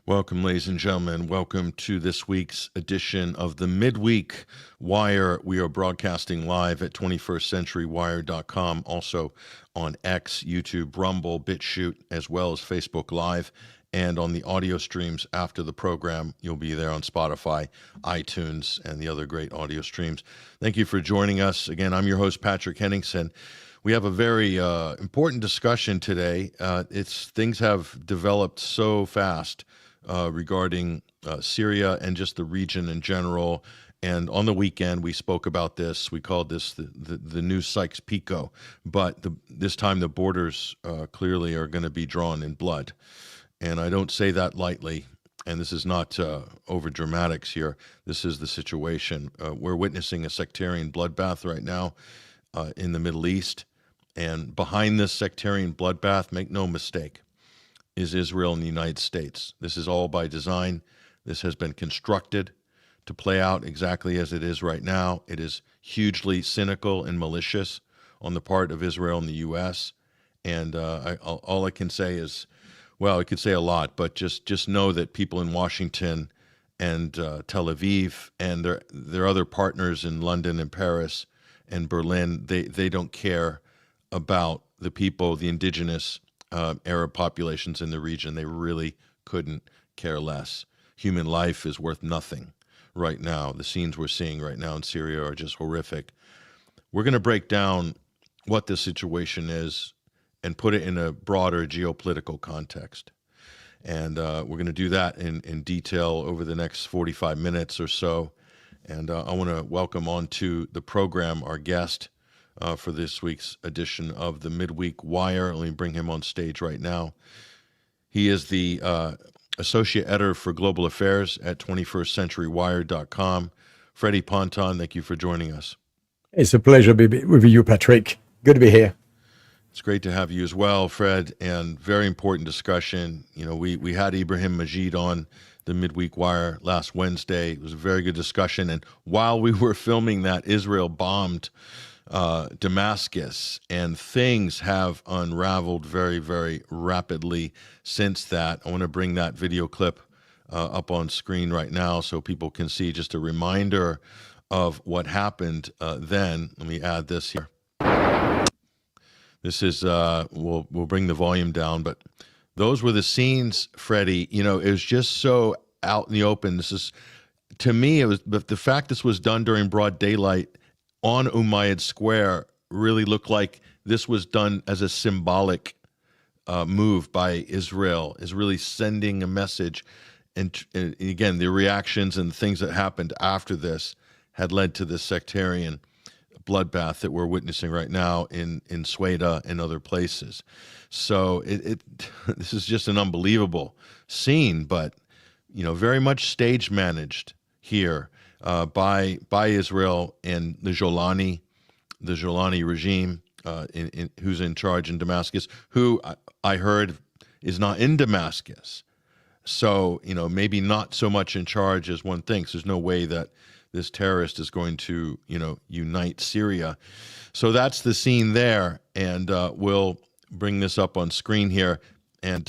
Welcome, ladies and gentlemen. Welcome to this week's edition of the Midweek Wire. We are broadcasting live at 21stcenturywire.com, also on X, YouTube, Rumble, BitChute, as well as Facebook Live, and on the audio streams after the program. You'll be there on Spotify, iTunes, and the other great audio streams. Thank you for joining us. Again, I'm your host, Patrick Henningsen. We have a very important discussion today. Things have developed so fast regarding Syria and just the region in general. And on the weekend, we spoke about this. We called this the new Sykes-Picot. But this time, the borders clearly are going to be drawn in blood. And I don't say that lightly. And this is not over dramatics here. This is the situation. We're witnessing a sectarian bloodbath right now in the Middle East. And behind this sectarian bloodbath, make no mistake, is Israel and the United States. This is all by design. This has been constructed to play out exactly as it is right now. It is hugely cynical and malicious on the part of Israel and the U.S. And all I can say is, well, I could say a lot, but just know that people in Washington and Tel Aviv and their other partners in London and Paris and Berlin, they don't care about the people, the indigenous Arab populations in the region. They really couldn't care less. Human life is worth nothing right now. The scenes we're seeing right now in Syria are just horrific. We're going to break down what the situation is and put it in a broader geopolitical context. And we're going to do that in detail over the next 45 minutes or so. And I want to welcome onto the program our guest for this week's edition of the Midweek Wire. Let me bring him on stage right now. He is the Associate Editor for Global Affairs at 21stcenturywire.com. Freddie Ponton, thank you for joining us. It's a pleasure to be with you, Patrick. Good to be here. It's great to have you as well, Fred, and very important discussion. You know, we had Ibrahim Majid on the Midweek Wire last Wednesday. It was a very good discussion, and while we were filming that, Israel bombed Damascus, and things have unraveled very, very rapidly since that. I want to bring that video clip up on screen right now so people can see just a reminder of what happened then. Let me add this here. This is, we'll bring the volume down, but those were the scenes, Freddie. You know, it was just so out in the open. This is, to me, it was the fact this was done during broad daylight on Umayyad Square really looked like this was done as a symbolic move by Israel, is really sending a message. And again, the reactions and things that happened after this had led to this sectarian bloodbath that we're witnessing right now in Sweden and other places. So this is just an unbelievable scene, but you know, very much stage managed here by Israel and the Jolani regime, who's in charge in Damascus, who I heard is not in Damascus. So, you know, maybe not so much in charge as one thinks. There's no way that this terrorist is going to, you know, unite Syria. So that's the scene there, and we'll bring this up on screen here. And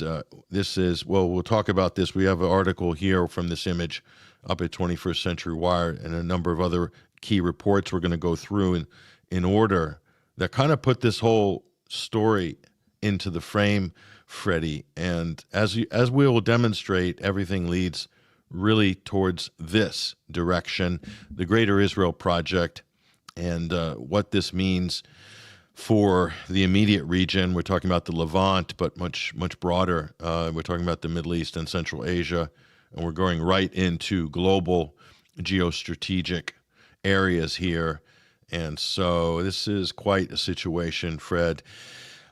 this is, well, we'll talk about this. We have an article here from this image up at 21st Century Wire and a number of other key reports we're going to go through in order that kind of put this whole story into the frame, Freddie. And as we will demonstrate, everything leads really towards this direction, the Greater Israel Project, and what this means for the immediate region. We're talking about the Levant, but much broader. We're talking about the Middle East and Central Asia, and we're going right into global geostrategic areas here. And so this is quite a situation, Fred.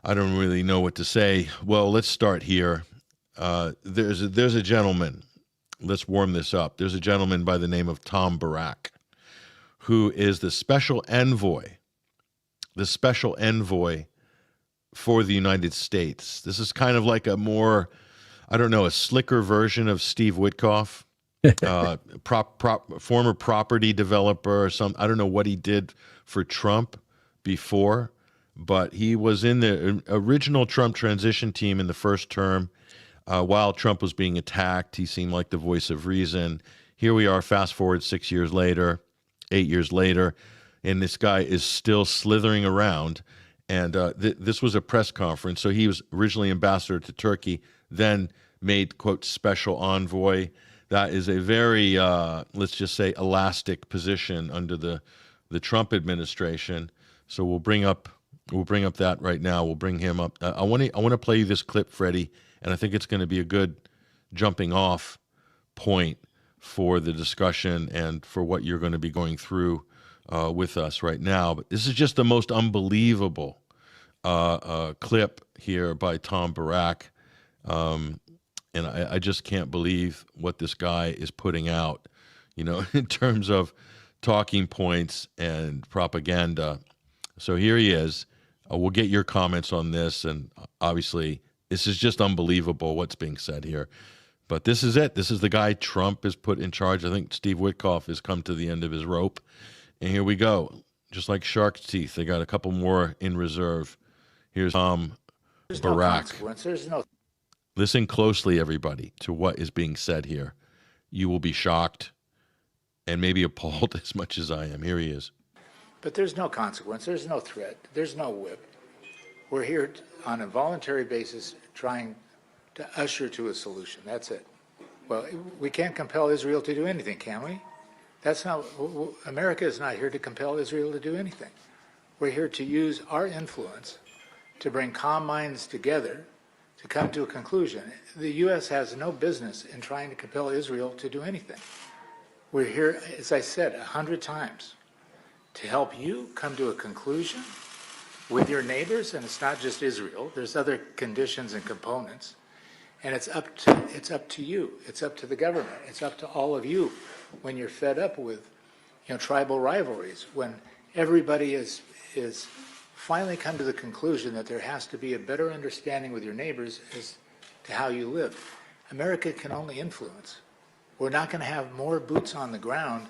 I don't really know what to say. Well, let's start here. There's a gentleman. Let's warm this up. There's a gentleman by the name of Tom Barrack, who is the special envoy for the United States. This is kind of like a more, I don't know, a slicker version of Steve Witkoff, former property developer or some. I don't know what he did for Trump before, but he was in the original Trump transition team in the first term. while Trump was being attacked, he seemed like the voice of reason. Here we are, fast forward 6 years later, 8 years later, and this guy is still slithering around. And this was a press conference. So he was originally ambassador to Turkey, then made, quote, special envoy. That is a very, let's just say, elastic position under the Trump administration. So we'll bring up that right now. We'll bring him up. I want to play you this clip, Freddie, and I think it's going to be a good jumping off point for the discussion and for what you're going to be going through with us right now. But this is just the most unbelievable clip here by Tom Barrack. And I just can't believe what this guy is putting out, in terms of talking points and propaganda. So here he is. We'll get your comments on this. And obviously, this is just unbelievable what's being said here. But this is it. This is the guy Trump has put in charge. I think Steve Witkoff has come to the end of his rope. And here we go. Just like shark's teeth, they got a couple more in reserve. Here's Tom Barrack. Listen closely, everybody, to what is being said here. You will be shocked and maybe appalled as much as I am. Here he is. But there's no consequence. There's no threat. There's no whip. We're here on a voluntary basis trying to usher to a solution. That's it. Well, we can't compel Israel to do anything, can we? That's not, America is not here to compel Israel to do anything. We're here to use our influence to bring calm minds together to come to a conclusion. The U.S. has no business in trying to compel Israel to do anything. We're here, as I said 100 times, to help you come to a conclusion with your neighbors, and it's not just Israel. There's other conditions and components, and it's up to you. It's up to the government. It's up to all of you when you're fed up with, tribal rivalries. When everybody is finally come to the conclusion that there has to be a better understanding with your neighbors as to how you live. America can only influence. We're not going to have more boots on the ground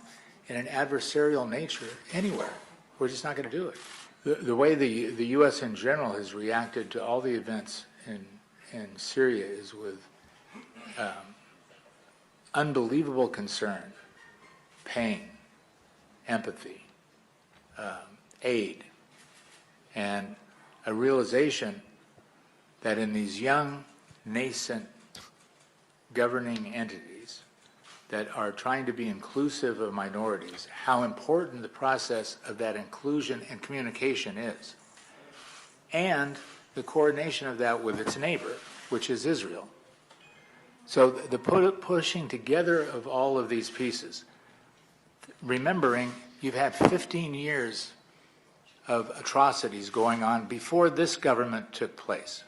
in an adversarial nature anywhere. We're just not going to do it. The way the U.S. in general has reacted to all the events in Syria is with unbelievable concern, pain, empathy, aid, and a realization that in these young, nascent governing entities that are trying to be inclusive of minorities, how important the process of that inclusion and communication is, and the coordination of that with its neighbor, which is Israel. So the pushing together of all of these pieces, remembering you've had 15 years of atrocities going on before this government took place.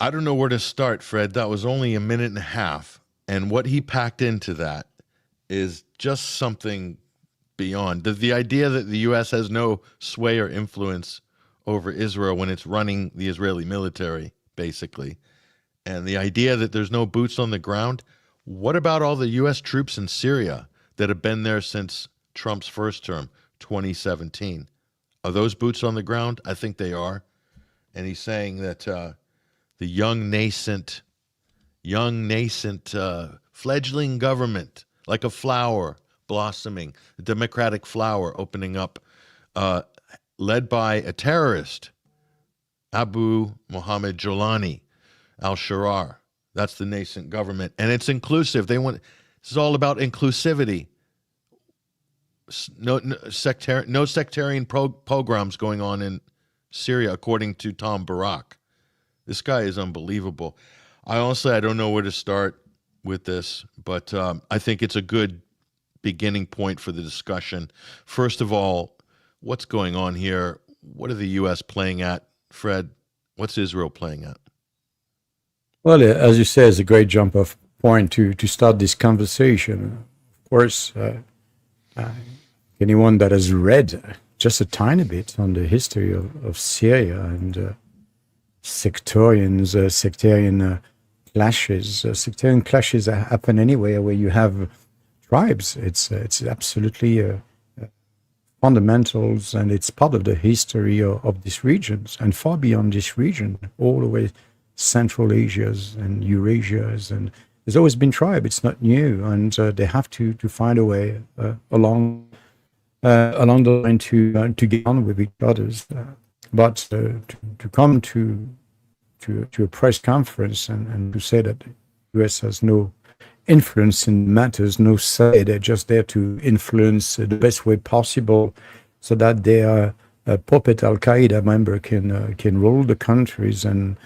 I don't know where to start, Fred. That was only a minute and a half. And what he packed into that is just something beyond. The idea that the U.S. has no sway or influence over Israel when it's running the Israeli military, basically. And the idea that there's no boots on the ground. What about all the U.S. troops in Syria that have been there since Trump's first term, 2017? Are those boots on the ground? I think they are. And he's saying that the young nascent fledgling government, like a flower blossoming, a democratic flower opening up, led by a terrorist, Abu Mohammed Jolani al-Sharar. That's the nascent government, and it's inclusive. This is all about inclusivity. No sectarian pogroms going on in Syria, according to Tom Barrack. This guy is unbelievable. I don't know where to start with this, but I think it's a good beginning point for the discussion. First of all, what's going on here? What are the U.S. playing at? Fred, what's Israel playing at? Well, as you say, it's a great jump-off point to start this conversation. Of course, anyone that has read just a tiny bit on the history of Syria and sectarian clashes. Sectarian clashes happen anywhere where you have tribes. It's absolutely fundamentals, and it's part of the history of these regions, and far beyond this region, all the way Central Asias and Eurasias, and there's always been tribe. It's not new, and they have to find a way along the line to get on with each other's. But to come to a press conference and to say that the U.S. has no influence in matters, no say, they're just there to influence the best way possible, so that their puppet Al Qaeda member can rule the countries and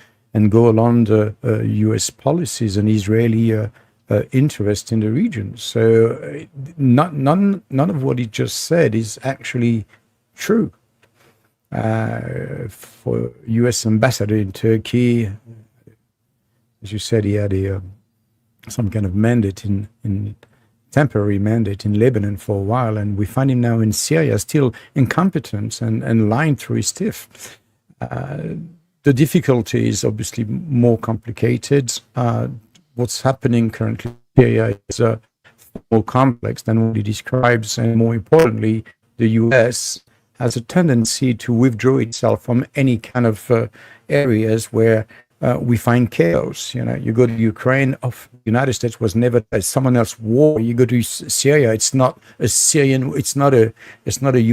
go along the U.S. policies and Israeli interest in the region. So none of what he just said is actually true. For U.S. ambassador in Turkey, as you said, he had some kind of mandate in temporary mandate in Lebanon for a while, and we find him now in Syria, still incompetent and lying through his teeth. The difficulty is obviously more complicated. What's happening currently in Syria is more complex than what he describes, and more importantly, the U.S. has a tendency to withdraw itself from any kind of areas where we find chaos. You know, you go to Ukraine, the United States was never someone else's war. You go to Syria, it's not a Syrian, it's not a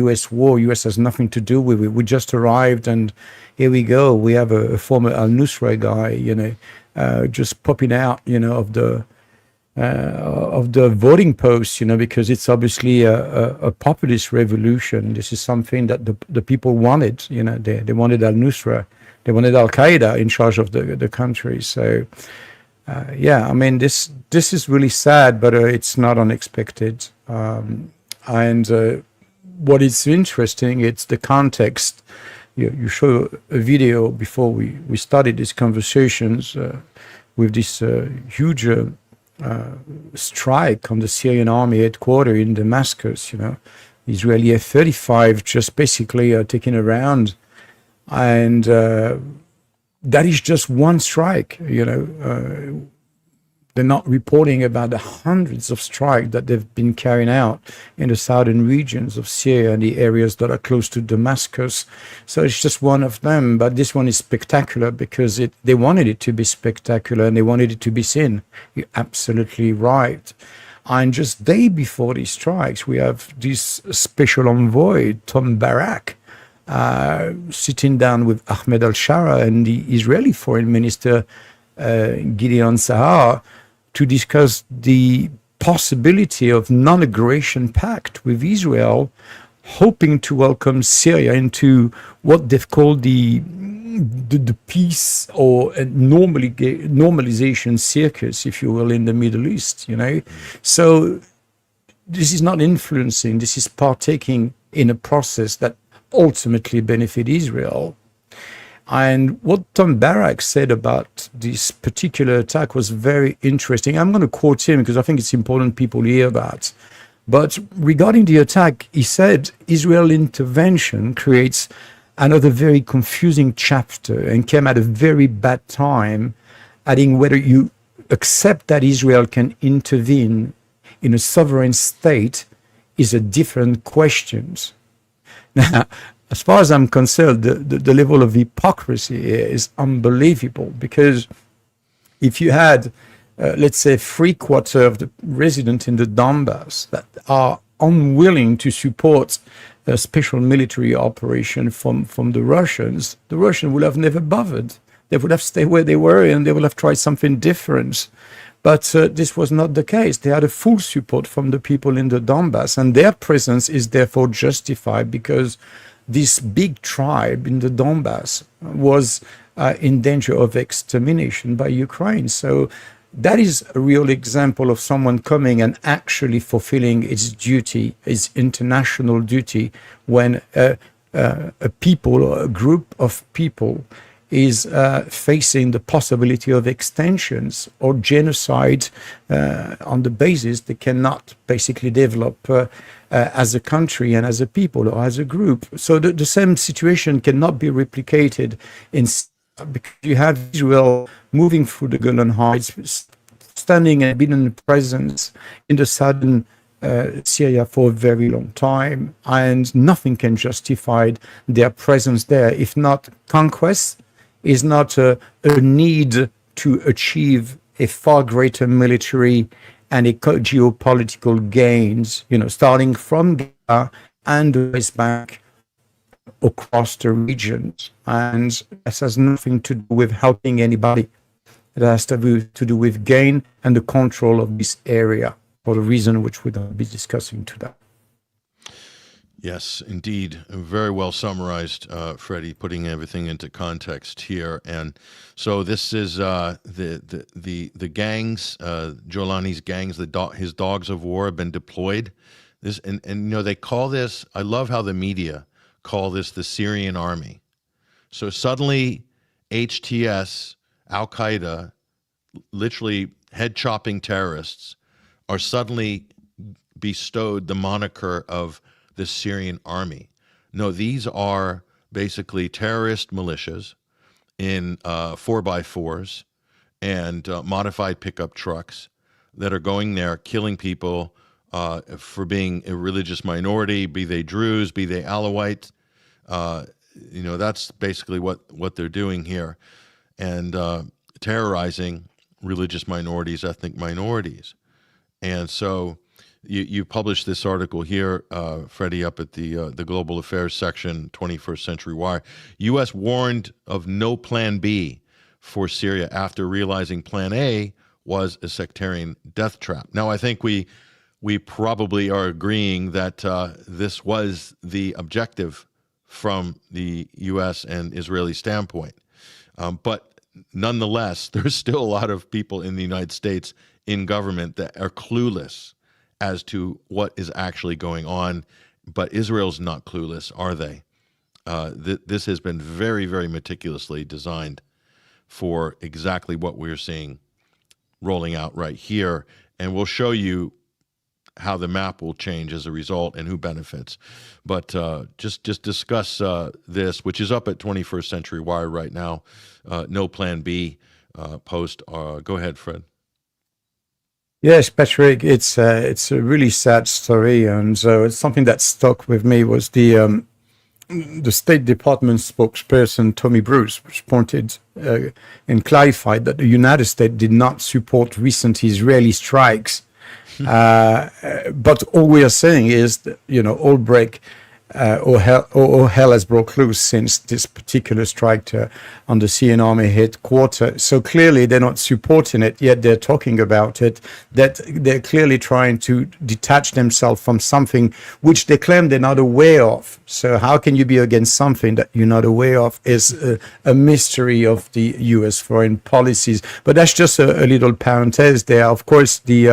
U.S. war. U.S. has nothing to do with it. We just arrived, and here we go. We have a former al-Nusra guy, just popping out, of the voting posts, because it's obviously a populist revolution. This is something that the people wanted. They wanted al-Nusra. They wanted Al Qaeda in charge of the country. So, this is really sad, but it's not unexpected. And what is interesting, it's the context. You show a video before we started these conversations with this huge strike on the Syrian army headquarters in Damascus. Israeli F-35 just basically taking around. And that is just one strike. They're not reporting about the hundreds of strikes that they've been carrying out in the southern regions of Syria and the areas that are close to Damascus. So it's just one of them. But this one is spectacular because they wanted it to be spectacular and they wanted it to be seen. You're absolutely right. And just day before these strikes, we have this special envoy, Tom Barrack, sitting down with Ahmed al-Shara and the Israeli foreign minister, Gideon Sa'ar, to discuss the possibility of non-aggression pact with Israel, hoping to welcome Syria into what they've called the peace or normalization circus, if you will, in the Middle East, So this is not influencing, this is partaking in a process that ultimately benefit Israel. And what Tom Barrack said about this particular attack was very interesting. I'm going to quote him because I think it's important people hear that. But regarding the attack, he said Israel intervention creates another very confusing chapter and came at a very bad time, adding whether you accept that Israel can intervene in a sovereign state is a different question. Now, as far as I'm concerned, the level of hypocrisy here is unbelievable, because if you had, let's say, 3/4 of the residents in the Donbass that are unwilling to support a special military operation from the Russians would have never bothered. They would have stayed where they were and they would have tried something different. But this was not the case. They had a full support from the people in the Donbass, and their presence is therefore justified because this big tribe in the Donbass was in danger of extermination by Ukraine. So that is a real example of someone coming and actually fulfilling its duty, its international duty, when a people or a group of people is facing the possibility of extensions or genocide on the basis they cannot basically develop as a country and as a people or as a group. So the same situation cannot be replicated because you have Israel moving through the Golan Heights, standing and being in presence in the southern Syria for a very long time, and nothing can justify their presence there, if not conquest, is not a need to achieve a far greater military and geopolitical gains, starting from Gaza and the West Bank across the regions. And this has nothing to do with helping anybody. It has to do with gain and the control of this area, for the reason which we'll be discussing today. Yes, indeed. Very well summarized, Freddie, putting everything into context here. And so this is the gangs, Jolani's gangs, his dogs of war have been deployed. This and they call this, I love how the media call this the Syrian army. So suddenly HTS, Al-Qaeda, literally head-chopping terrorists, are suddenly bestowed the moniker of the Syrian army. No, these are basically terrorist militias in 4x4s and modified pickup trucks that are going there, killing people for being a religious minority, be they Druze, be they Alawites. That's basically what they're doing here, and terrorizing religious minorities, ethnic minorities. And so you published this article here, Freddie, up at the Global Affairs section, 21st Century Wire. U.S. warned of no Plan B for Syria after realizing Plan A was a sectarian death trap. Now, I think we probably are agreeing that this was the objective from the U.S. and Israeli standpoint. But nonetheless, there's still a lot of people in the United States in government that are clueless as to what is actually going on. But Israel's not clueless, are they? This has been very, very meticulously designed for exactly what we're seeing rolling out right here. And we'll show you how the map will change as a result and who benefits. But just discuss this, which is up at 21st Century Wire right now. No Plan B post. Go ahead, Fred. Yes, Patrick, it's a really sad story, and it's something that stuck with me was the State Department spokesperson Tommy Bruce, which pointed and clarified that the United States did not support recent Israeli strikes. But all we are saying is that, all break or hell has broke loose since this particular strike on the Syrian army headquarters. So clearly they're not supporting it, yet they're talking about it, that they're clearly trying to detach themselves from something which they claim they're not aware of. So how can you be against something that you're not aware of is a mystery of the U.S. foreign policies. But that's just a little parenthesis there. Of course, these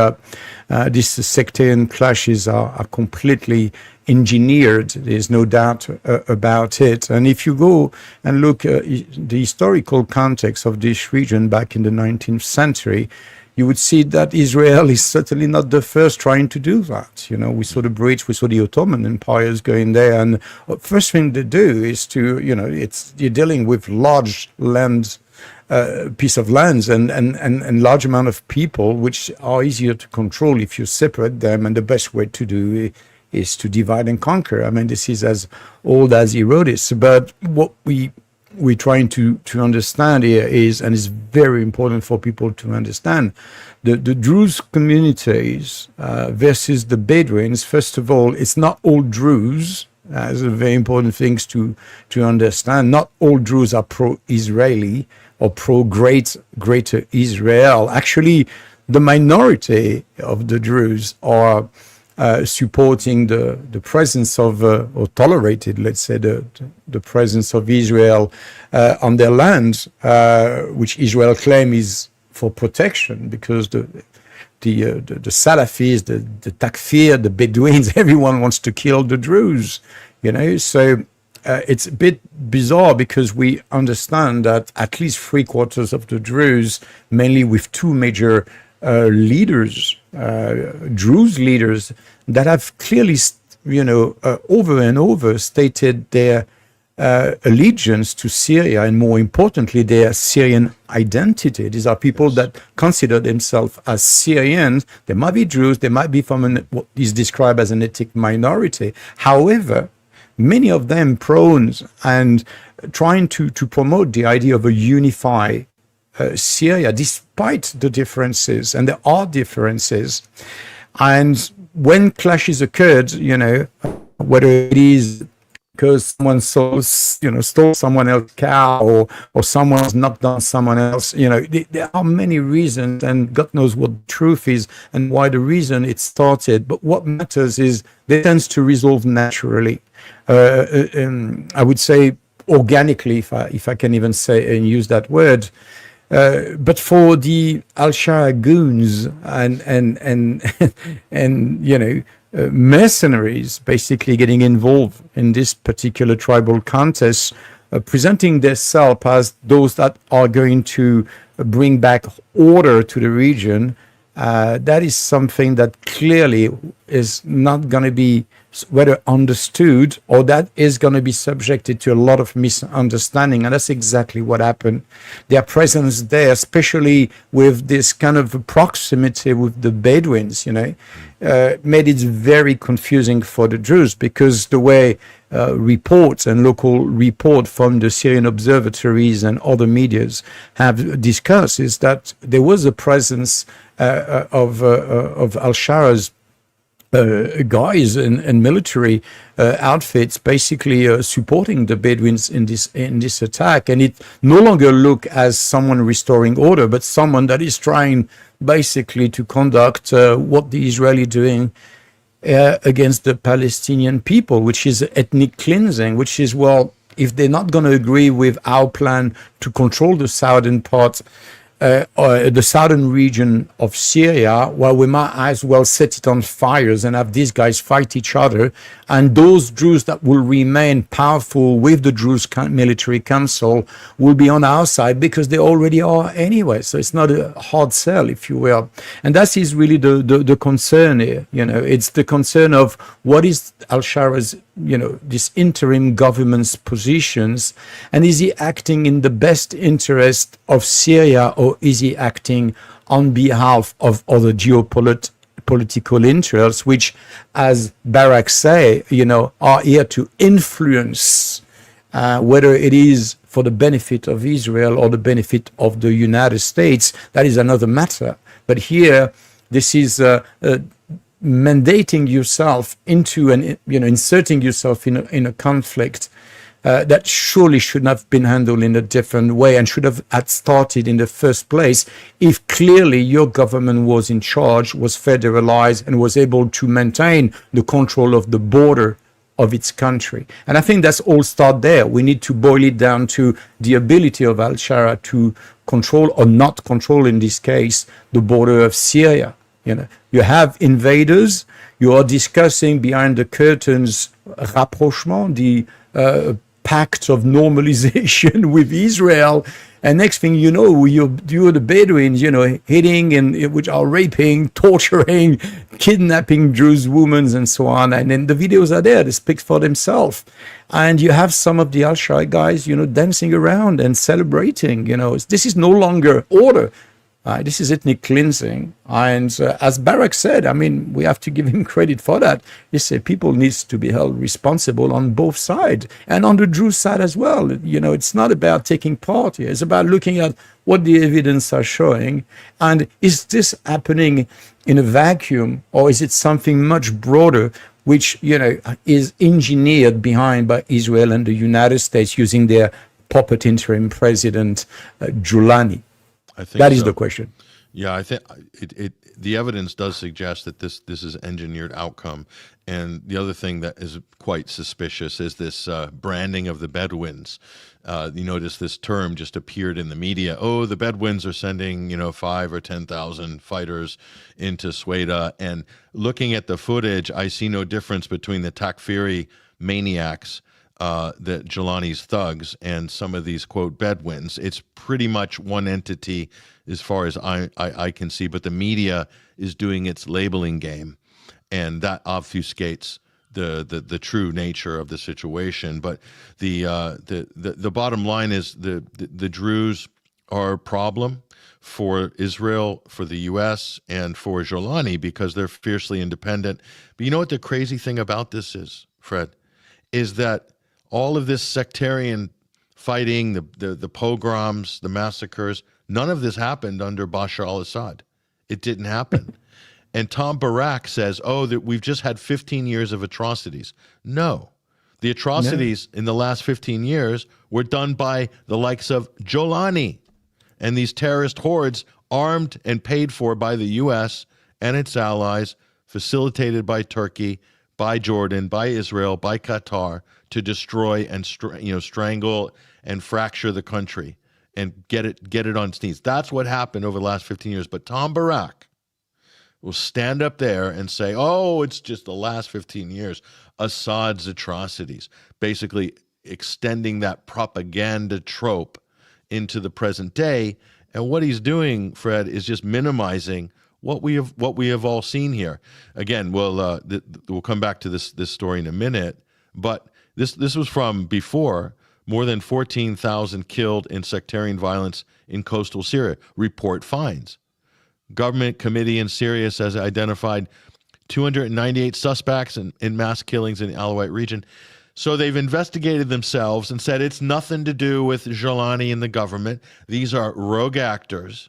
sectarian clashes are completely engineered. There's no doubt about it. And if you go and look at the historical context of this region back in the 19th century, you would see that Israel is certainly not the first trying to do that. We saw the British, we saw the Ottoman empires going there, and the first thing they do is to, you're dealing with large lands, piece of lands and large amount of people, which are easier to control if you separate them, and the best way to do is to divide and conquer. I mean, this is as old as Herodotus. But what we're trying to understand here is, and it's very important for people to understand, the Druze communities versus the Bedouins. First of all, it's not all Druze. That's a very important things to understand. Not all Druze are pro-Israeli or pro-greater Israel. Actually, the minority of the Druze are supporting the presence of, or tolerated, let's say, the presence of Israel on their land, which Israel claims is for protection, because the Salafis, the Takfir, the Bedouins, everyone wants to kill the Druze, So it's a bit bizarre, because we understand that at least 3/4 of the Druze, mainly with two major leaders, Druze leaders, that have clearly, over and over stated their allegiance to Syria, and more importantly, their Syrian identity. These are people that consider themselves as Syrians. They might be Druze, they might be from what is described as an ethnic minority. However, many of them prone and trying to promote the idea of a unified Syria, despite the differences, and there are differences. And when clashes occurred, whether it is because someone stole someone else's car, or someone's knocked down someone else, there are many reasons, and God knows what the truth is and why the reason it started. But what matters is they tends to resolve naturally. I would say organically, if I can even say and use that word. But for the Al-Shara goons and mercenaries basically getting involved in this particular tribal contest, presenting themselves as those that are going to bring back order to the region, that is something that clearly is not going to be whether understood, or that is going to be subjected to a lot of misunderstanding. And that's exactly what happened. Their presence there, especially with this kind of proximity with the Bedouins, made it very confusing for the Jews, because the way reports and local report from the Syrian observatories and other medias have discussed is that there was a presence of Al-Shara's guys and military outfits basically supporting the Bedouins in this attack, and it no longer look as someone restoring order, but someone that is trying basically to conduct what the Israeli doing against the Palestinian people, which is ethnic cleansing, which is, well, if they're not going to agree with our plan to control the southern part, or the southern region of Syria, well, we might as well set it on fires and have these guys fight each other. And those Jews that will remain powerful with the Jews military council will be on our side, because they already are anyway. So it's not a hard sell, if you will. And that is really the concern here. It's the concern of what is Al-Shara's, this interim government's positions, and is he acting in the best interest of Syria, or is he acting on behalf of other geopolitical interests, which, as Barrack say, are here to influence whether it is for the benefit of Israel or the benefit of the United States. That is another matter. But here, this is mandating yourself into and inserting yourself in a conflict that surely should have been handled in a different way, and should have had started in the first place if clearly your government was in charge, was federalized, and was able to maintain the control of the border of its country. And I think that's all start there. We need to boil it down to the ability of Al-Shara to control, or not control in this case, the border of Syria. You have invaders, you are discussing behind the curtains rapprochement, the pact of normalization with Israel, and next thing you know, you're the Bedouins, hitting and which are raping, torturing, kidnapping Jews, women, and so on. And then the videos are there; they speak for themselves. And you have some of the Al-Shara guys, dancing around and celebrating. This is no longer order. This is ethnic cleansing. And as Barrack said, we have to give him credit for that. He said people needs to be held responsible on both sides, and on the Jew side as well. It's not about taking part here. It's about looking at what the evidence are showing. And is this happening in a vacuum, or is it something much broader, which, is engineered behind by Israel and the United States using their puppet interim president, Giuliani? I think that is the question. Yeah, I think the evidence does suggest that this is engineered outcome. And the other thing that is quite suspicious is this branding of the Bedouins. You notice this term just appeared in the media. Oh, the Bedouins are sending 5 or 10,000 fighters into Sweda. And looking at the footage, I see no difference between the Takfiri maniacs, the Giuliani's thugs, and some of these, quote, Bedouins. It's pretty much one entity as far as I can see, but the media is doing its labeling game, and that obfuscates the true nature of the situation. But the bottom line is the Druze are a problem for Israel, for the U.S., and for Giuliani, because they're fiercely independent. But you know what the crazy thing about this is, Fred? is that all of this sectarian fighting, the pogroms, the massacres, none of this happened under Bashar al-Assad. It didn't happen. And Tom Barrack says, oh, that we've just had 15 years of atrocities. No. The atrocities in the last 15 years were done by the likes of Jolani and these terrorist hordes armed and paid for by the U.S. and its allies, facilitated by Turkey, by Jordan, by Israel, by Qatar, to destroy and strangle and fracture the country and get it on its knees. That's what happened over the last 15 years. But Tom Barrack will stand up there and say, oh, it's just the last 15 years. Assad's atrocities, basically extending that propaganda trope into the present day. And what he's doing, Fred, is just minimizing what we have all seen here. Again, we'll come back to this story in a minute, but this was from before. More than 14,000 killed in sectarian violence in coastal Syria. Report finds. Government committee in Syria says identified 298 suspects in mass killings in the Alawite region. So they've investigated themselves and said it's nothing to do with Jolani and the government. These are rogue actors.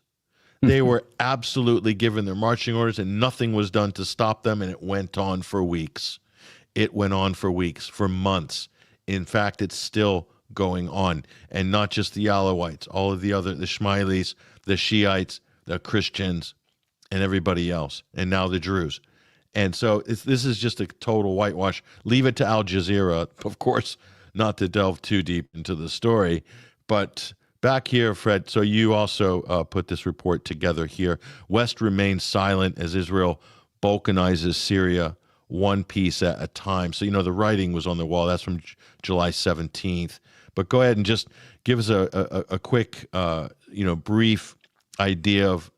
They were absolutely given their marching orders and nothing was done to stop them, and it went on for weeks. It went on for weeks, for months. In fact, it's still going on. And not just the Alawites, all of the Ishmaelis, the Shiites, the Christians, and everybody else, and now the Druze. And so this is just a total whitewash. Leave it to Al Jazeera, of course, not to delve too deep into the story. But back here, Fred, so you also put this report together here. West remains silent as Israel balkanizes Syria one piece at a time. So, the writing was on the wall. That's from July 17th. But go ahead and just give us a quick, brief idea of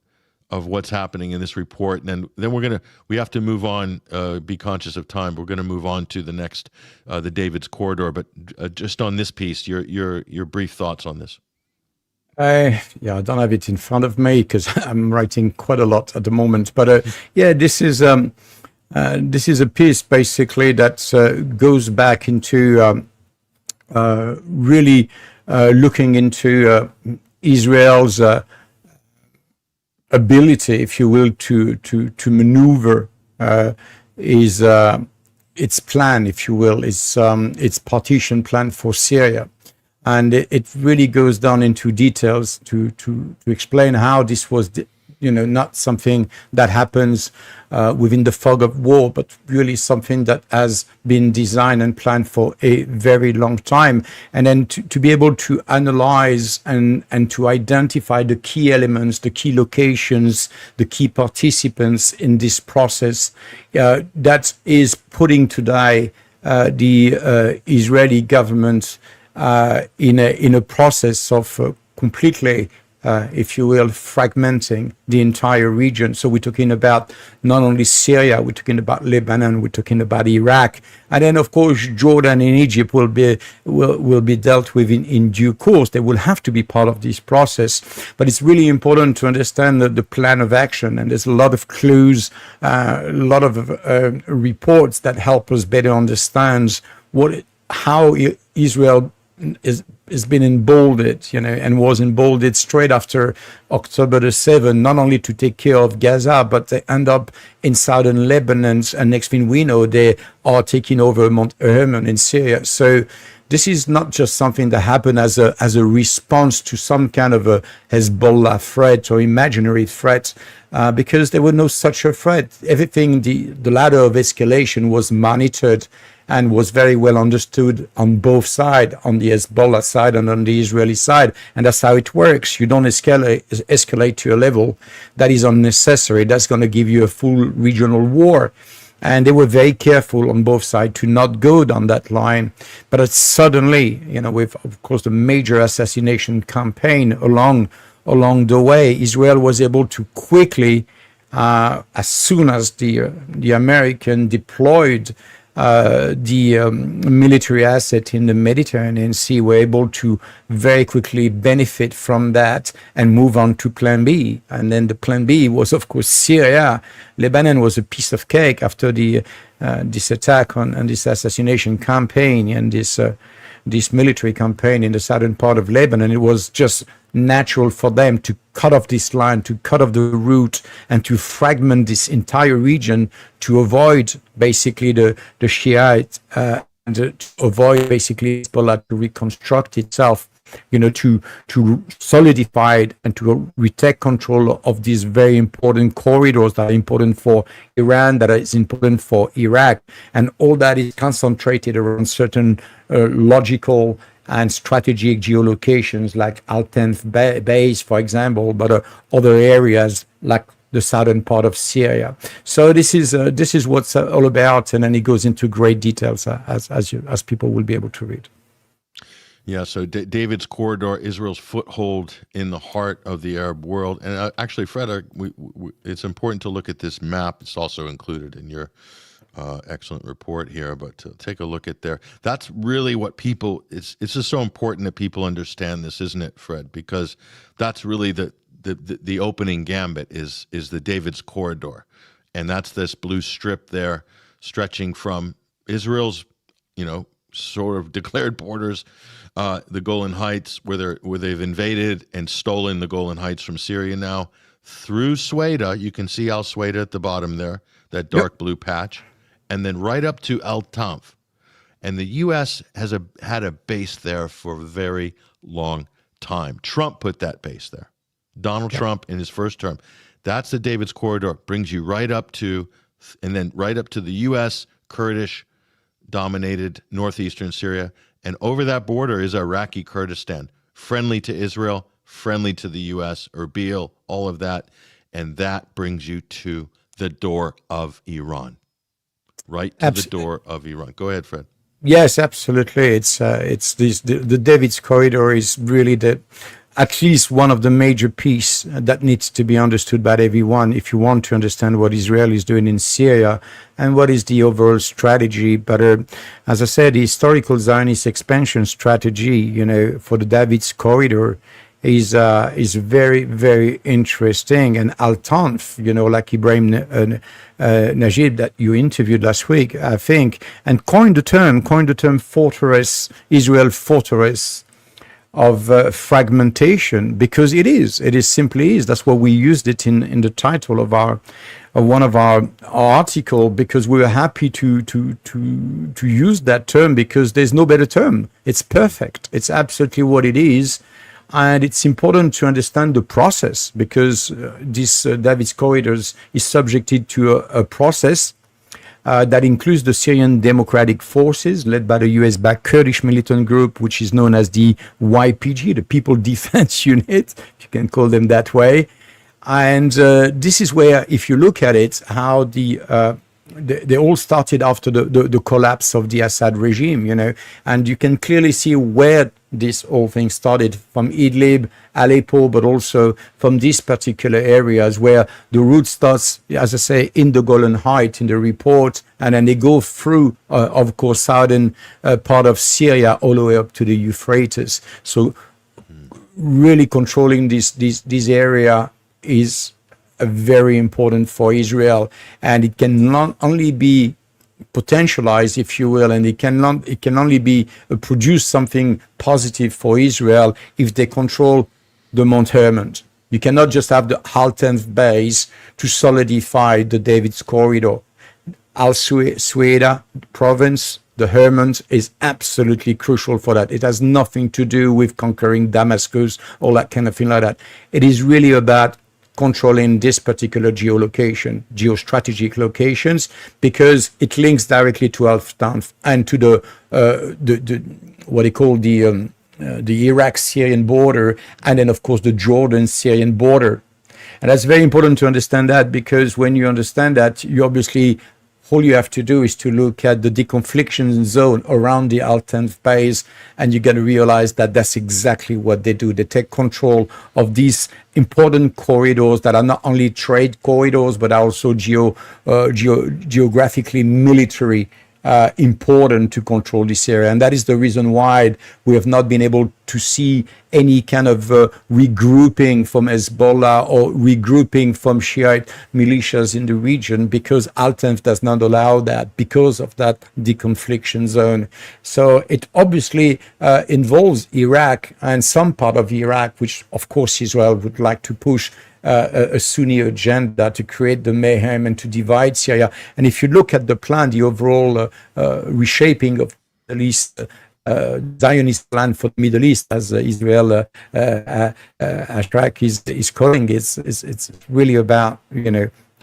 what's happening in this report, and then we have to move on. Be conscious of time. We're going to move on to the next, the David's Corridor. But just on this piece, your brief thoughts on this. I don't have it in front of me because I'm writing quite a lot at the moment. But this is a piece basically that goes back into really looking into Israel's ability, if you will, to maneuver its plan, if you will, its partition plan for Syria. And it really goes down into details to explain how this was, not something that happens within the fog of war, but really something that has been designed and planned for a very long time. And then to be able to analyze and to identify the key elements, the key locations, the key participants in this process, that is putting today the Israeli government in a process of completely, if you will, fragmenting the entire region. So we're talking about not only Syria, we're talking about Lebanon, we're talking about Iraq, and then of course Jordan and Egypt will be dealt with in due course. They will have to be part of this process, but it's really important to understand the plan of action. And there's a lot of clues, a lot of reports that help us better understand how Israel has been emboldened, and was emboldened straight after October the 7th, not only to take care of Gaza, but they end up in southern Lebanon, and next thing we know, they are taking over Mount Hermon in Syria. So this is not just something that happened as a response to some kind of a Hezbollah threat or imaginary threat, because there was no such a threat. Everything, the ladder of escalation was monitored and was very well understood on both sides, on the Hezbollah side and on the Israeli side. And that's how it works. You don't escalate to a level that is unnecessary. That's going to give you a full regional war. And they were very careful on both sides to not go down that line. But suddenly, with, of course, the major assassination campaign along the way, Israel was able to quickly, as soon as the American deployed the military asset in the Mediterranean Sea were able to very quickly benefit from that and move on to Plan B. And then the Plan B was, of course, Syria. Lebanon was a piece of cake after this attack and this assassination campaign and this military campaign in the southern part of Lebanon. It was just natural for them to cut off this line, to cut off the route, and to fragment this entire region to avoid basically the Shiite and to avoid basically Hezbollah to reconstruct itself, to solidify it and to retake control of these very important corridors that are important for Iran, that is important for Iraq, and all that is concentrated around certain logical and strategic geolocations like Al-Tanf base, for example, but other areas like the southern part of Syria. So this is what's all about, and then it goes into great details as people will be able to read. Yeah, so David's Corridor, Israel's foothold in the heart of the Arab world. And actually, Fred, it's important to look at this map. It's also included in your excellent report here, but to take a look at there. That's really what people, it's just so important that people understand this, isn't it, Fred? Because that's really the opening gambit is the David's Corridor. And that's this blue strip there stretching from Israel's, sort of declared borders, the Golan Heights, where they've invaded and stolen the Golan Heights from Syria now, through Sweda. You can see Al Sweda at the bottom there, that dark blue patch, and then right up to Al Tanf. And the U.S. has had a base there for a very long time. Trump put that base there. Donald Trump in his first term. That's the David's Corridor. Brings you right up to, and then right up to the U.S. Kurdish-dominated northeastern Syria. And over that border is Iraqi Kurdistan, friendly to Israel, friendly to the U.S., Erbil, all of that. And that brings you to the door of Iran. Right to the door of Iran. Go ahead, Fred. Yes, absolutely. It's the David's Corridor is really at least one of the major pieces that needs to be understood by everyone if you want to understand what Israel is doing in Syria and what is the overall strategy. But as I said, the historical Zionist expansion strategy, for the David's Corridor is very, very interesting. And Al Tanf, like Ibrahim Najib that you interviewed last week, I think, and coined the term fortress, Israel fortress of fragmentation, because it simply is. That's why we used it in the title of one of our article, because we were happy to use that term, because there's no better term. It's perfect. It's absolutely what it is. And it's important to understand the process, because this David's Corridors is subjected to a process that includes the Syrian Democratic Forces, led by the US-backed Kurdish militant group, which is known as the YPG, the People Defense Unit, if you can call them that way. And this is where, if you look at it, how they all started after the collapse of the Assad regime, and you can clearly see where this whole thing started, from Idlib, Aleppo, but also from these particular areas where the route starts, as I say, in the Golan Heights in the report, and then they go through, of course, southern part of Syria all the way up to the Euphrates. So really controlling this area is very important for Israel, and it can not only be potentialized, if you will, and it can only be produce something positive for Israel if they control the Mount Hermon. You cannot just have the Al-Tanf base to solidify the David's Corridor. Al-Sweda province, the Hermon, is absolutely crucial for that. It has nothing to do with conquering Damascus or that kind of thing like that. It is really about controlling this particular geostrategic locations, because it links directly to Al-Tanf and to the what they call the Iraq-Syrian border, and then of course the Jordan-Syrian border. And that's very important to understand that, because when you understand that, you obviously, all you have to do is to look at the deconfliction zone around the Al-Tanf base, and you got to realize that that's exactly what they do. They take control of these important corridors that are not only trade corridors, but also geographically military important to control this area. And that is the reason why we have not been able to see any kind of regrouping from Hezbollah or regrouping from Shiite militias in the region, because Al-Tanf does not allow that because of that deconfliction zone. So it obviously involves Iraq and some part of Iraq, which of course Israel would like to push a Sunni agenda to create the mayhem and to divide Syria. And if you look at the plan, the overall reshaping of the Middle East, Zionist plan for the Middle East, as Israel Ashrak is calling it, it's really about,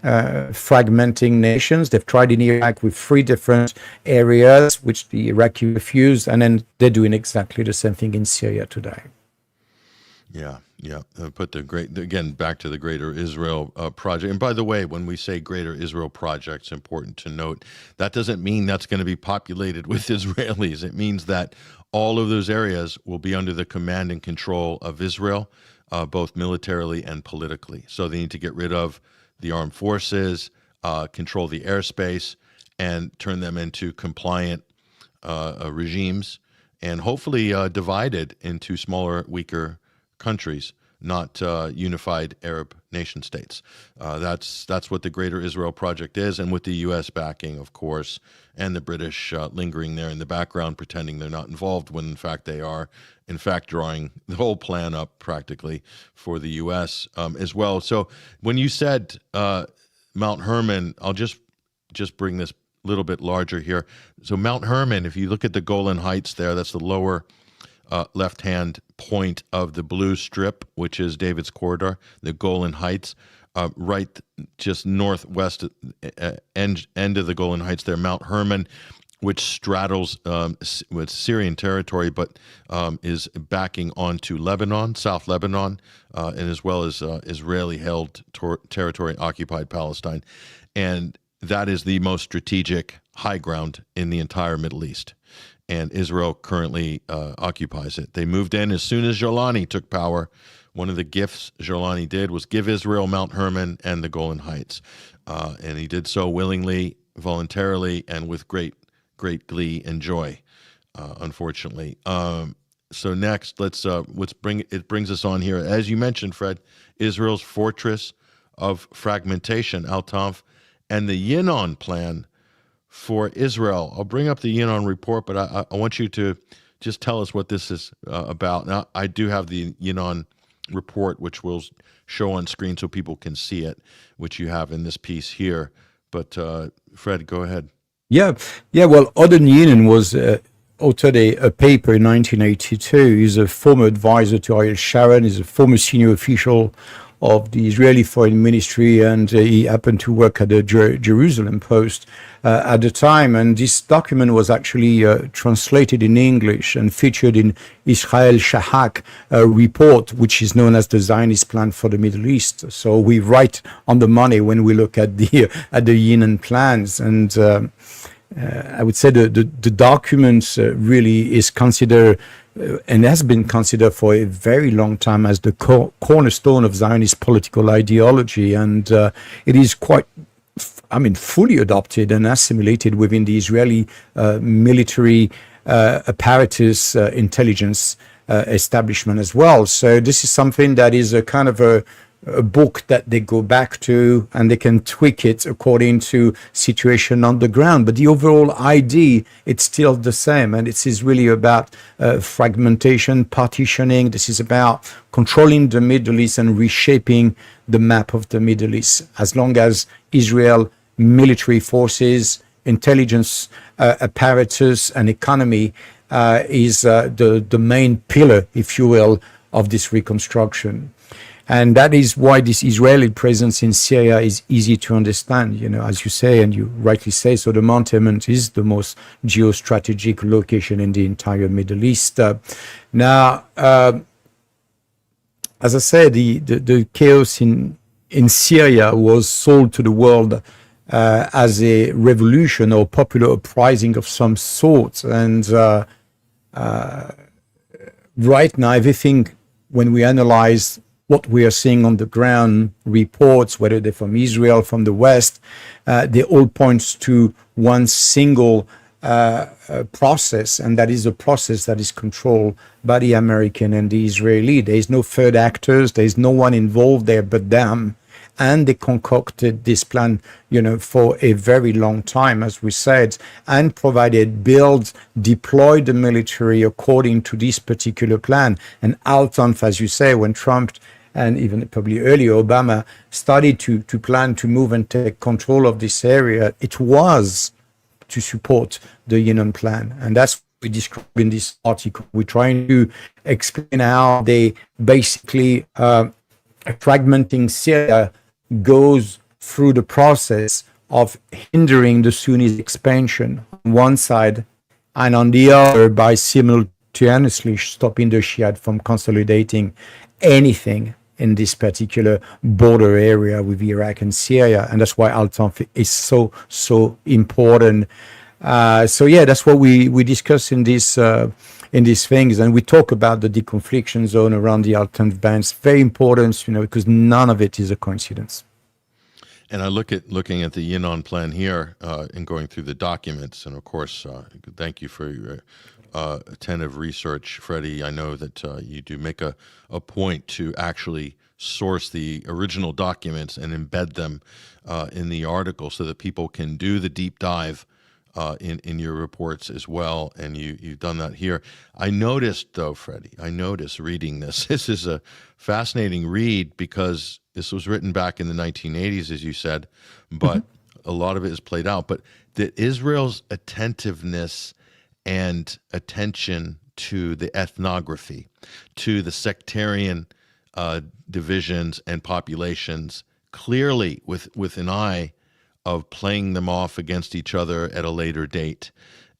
fragmenting nations. They've tried in Iraq with 3 different areas, which the Iraqi refused, and then they're doing exactly the same thing in Syria today. Yeah. Put again back to the Greater Israel Project. And by the way, when we say Greater Israel Project, it's important to note that doesn't mean that's going to be populated with Israelis. It means that all of those areas will be under the command and control of Israel, both militarily and politically. So they need to get rid of the armed forces, control the airspace, and turn them into compliant regimes, and hopefully divided into smaller, weaker countries, not unified Arab nation states. That's what the Greater Israel Project is, and with the U.S. backing, of course, and the British lingering there in the background, pretending they're not involved when in fact they are, in fact drawing the whole plan up practically for the U.S. As well. So when you said Mount Hermon, I'll just bring this a little bit larger here. So Mount Hermon, if you look at the Golan Heights there, that's the lower left-hand point of the blue strip, which is David's Corridor, the Golan Heights, right just northwest end of the Golan Heights there, Mount Hermon, which straddles with Syrian territory, but is backing onto Lebanon, South Lebanon, and as well as Israeli-held territory, occupied Palestine. And that is the most strategic high ground in the entire Middle East. And Israel currently occupies it. They moved in as soon as Jolani took power. One of the gifts Jolani did was give Israel Mount Hermon and the Golan Heights. And he did so willingly, voluntarily, and with great glee and joy, unfortunately. So next, it brings us on here. As you mentioned, Fred, Israel's fortress of fragmentation, Al-Tanf, and the Yinon Plan for Israel. I'll bring up the Yinon report, but I want you to just tell us what this is about. Now, I do have the Yinon report, which we'll show on screen so people can see it, which you have in this piece here. But Fred, go ahead. Yeah. Well, Odin Yinon was authored a paper in 1982. He's a former advisor to Ariel Sharon. He's a former senior official of the Israeli Foreign Ministry, and he happened to work at the Jerusalem Post at the time. And this document was actually translated in English and featured in Israel Shahak report, which is known as the Zionist Plan for the Middle East. So we right on the money when we look at the Yinon plans. And I would say the document really is considered and has been considered for a very long time as the cornerstone of Zionist political ideology. And it is quite, fully adopted and assimilated within the Israeli military apparatus, intelligence establishment as well. So this is something that is a kind of a book that they go back to, and they can tweak it according to situation on the ground. But the overall idea, it's still the same. And it is really about fragmentation, partitioning. This is about controlling the Middle East and reshaping the map of the Middle East. As long as Israel military forces, intelligence apparatus, and economy is the main pillar, if you will, of this reconstruction. And that is why this Israeli presence in Syria is easy to understand, as you say, and you rightly say. So the Mount Hermon is the most geostrategic location in the entire Middle East. Now, as I said, the chaos in Syria was sold to the world as a revolution or popular uprising of some sort. And right now, everything, when we analyze what we are seeing on the ground, reports, whether they're from Israel, from the West, they all point to one single process, and that is a process that is controlled by the American and the Israeli. There is no third actors. There is no one involved there but them. And they concocted this plan, for a very long time, as we said, and provided, build, deploy the military according to this particular plan. And out on, as you say, when Trump and even probably earlier Obama started to plan to move and take control of this area, it was to support the Yinon Plan. And that's what we describe in this article. We're trying to explain how they basically fragmenting Syria goes through the process of hindering the Sunni expansion on one side, and on the other by simultaneously stopping the Shiite from consolidating anything in this particular border area with Iraq and Syria. And that's why Al-Tanf is so important. So yeah, that's what we discuss in these things, and we talk about the deconfliction zone around the Al-Tanf bands. Very important, because none of it is a coincidence. And I looking at the Yinon Plan here and going through the documents, and of course, thank you for your attentive research, Freddie. I know that you do make a point to actually source the original documents and embed them in the article so that people can do the deep dive in your reports as well, and you've done that here. I noticed, though, Freddie, reading this, this is a fascinating read because this was written back in the 1980s, as you said, but a lot of it is played out. But that Israel's attentiveness and attention to the ethnography, to the sectarian divisions and populations, clearly with an eye of playing them off against each other at a later date.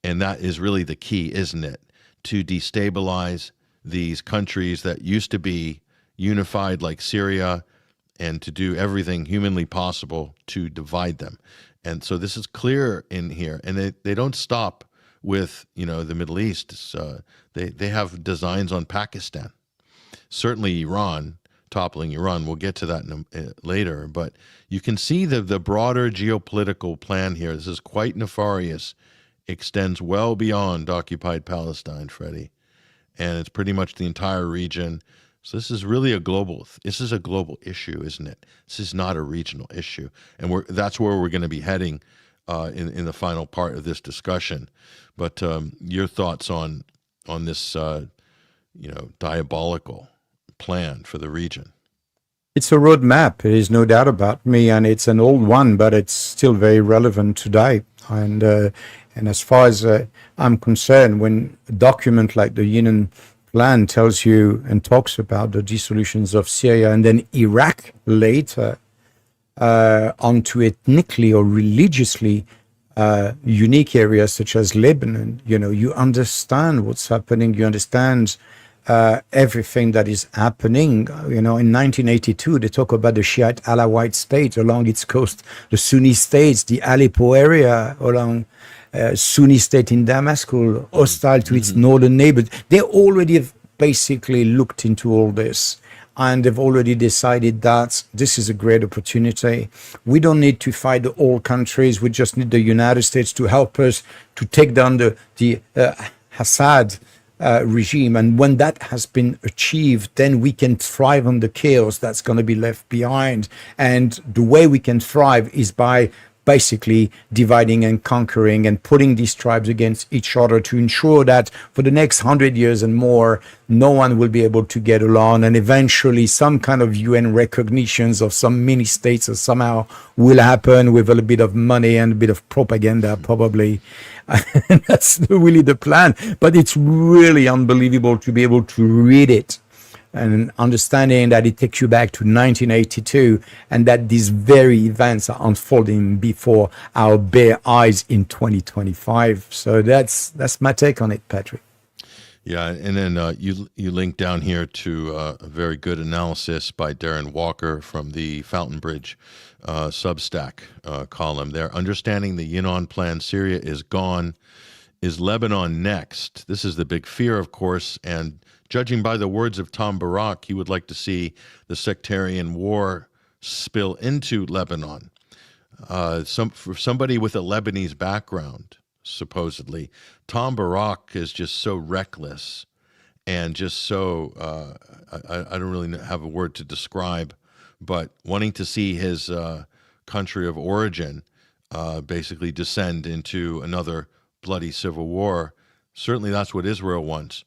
And that is really the key, isn't it? To destabilize these countries that used to be unified like Syria, and to do everything humanly possible to divide them. And so this is clear in here. And they don't stop with, the Middle East. They have designs on Pakistan. Certainly Iran, toppling Iran. We'll get to that later. But you can see the broader geopolitical plan here. This is quite nefarious. Extends well beyond occupied Palestine, Freddie. And it's pretty much the entire region. So this is really a global issue, isn't it? This is not a regional issue. And that's where we're going to be heading in the final part of this discussion. But your thoughts on this, diabolical plan for the region? It's a roadmap. There is no doubt about me, and it's an old one, but it's still very relevant today. And as far as I'm concerned, when a document like the Yinon Plan tells you and talks about the dissolutions of Syria and then Iraq later, onto ethnically or religiously unique areas such as Lebanon, you understand what's happening. You understand everything that is happening. In 1982, they talk about the Shiite Alawite state along its coast, the Sunni states, the Aleppo area along Sunni state in Damascus, hostile to its northern neighbors. They already have basically looked into all this, and they've already decided that this is a great opportunity. We don't need to fight all countries. We just need the United States to help us to take down the Assad regime. And when that has been achieved, then we can thrive on the chaos that's going to be left behind. And the way we can thrive is by basically dividing and conquering and putting these tribes against each other to ensure that for the next 100 years and more, no one will be able to get along, and eventually some kind of UN recognitions of some mini states or somehow will happen with a little bit of money and a bit of propaganda probably. And that's really the plan. But it's really unbelievable to be able to read it and understanding that it takes you back to 1982 and that these very events are unfolding before our bare eyes in 2025. So that's my take on it, Patrick. Yeah, and then you link down here to a very good analysis by Darren Walker from the Fountain Bridge Substack column there. Understanding the Yinon Plan, Syria is gone. Is Lebanon next? This is the big fear, of course, and judging by the words of Tom Barrack, he would like to see the sectarian war spill into Lebanon. For somebody with a Lebanese background, supposedly. Tom Barrack is just so reckless and just so, I don't really have a word to describe, but wanting to see his country of origin basically descend into another bloody civil war. Certainly that's what Israel wants.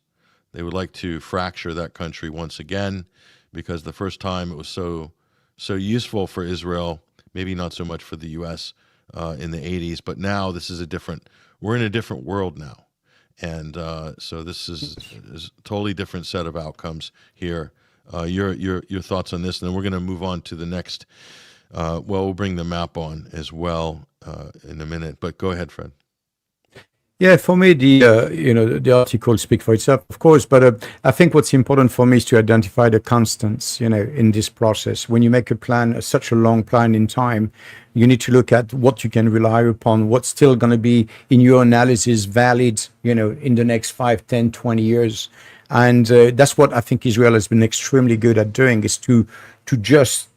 They would like to fracture that country once again, because the first time it was so useful for Israel, maybe not so much for the U.S. In the 80s, but now this is we're in a different world now. And so this is a totally different set of outcomes here. Your thoughts on this, and then we're going to move on to the next. We'll bring the map on as well in a minute, but go ahead, Fred. Yeah, for me, the article speaks for itself, of course, but I think what's important for me is to identify the constants, in this process. When you make a plan, such a long plan in time, you need to look at what you can rely upon, what's still going to be in your analysis valid, in the next 5, 10, 20 years. And that's what I think Israel has been extremely good at doing, is to just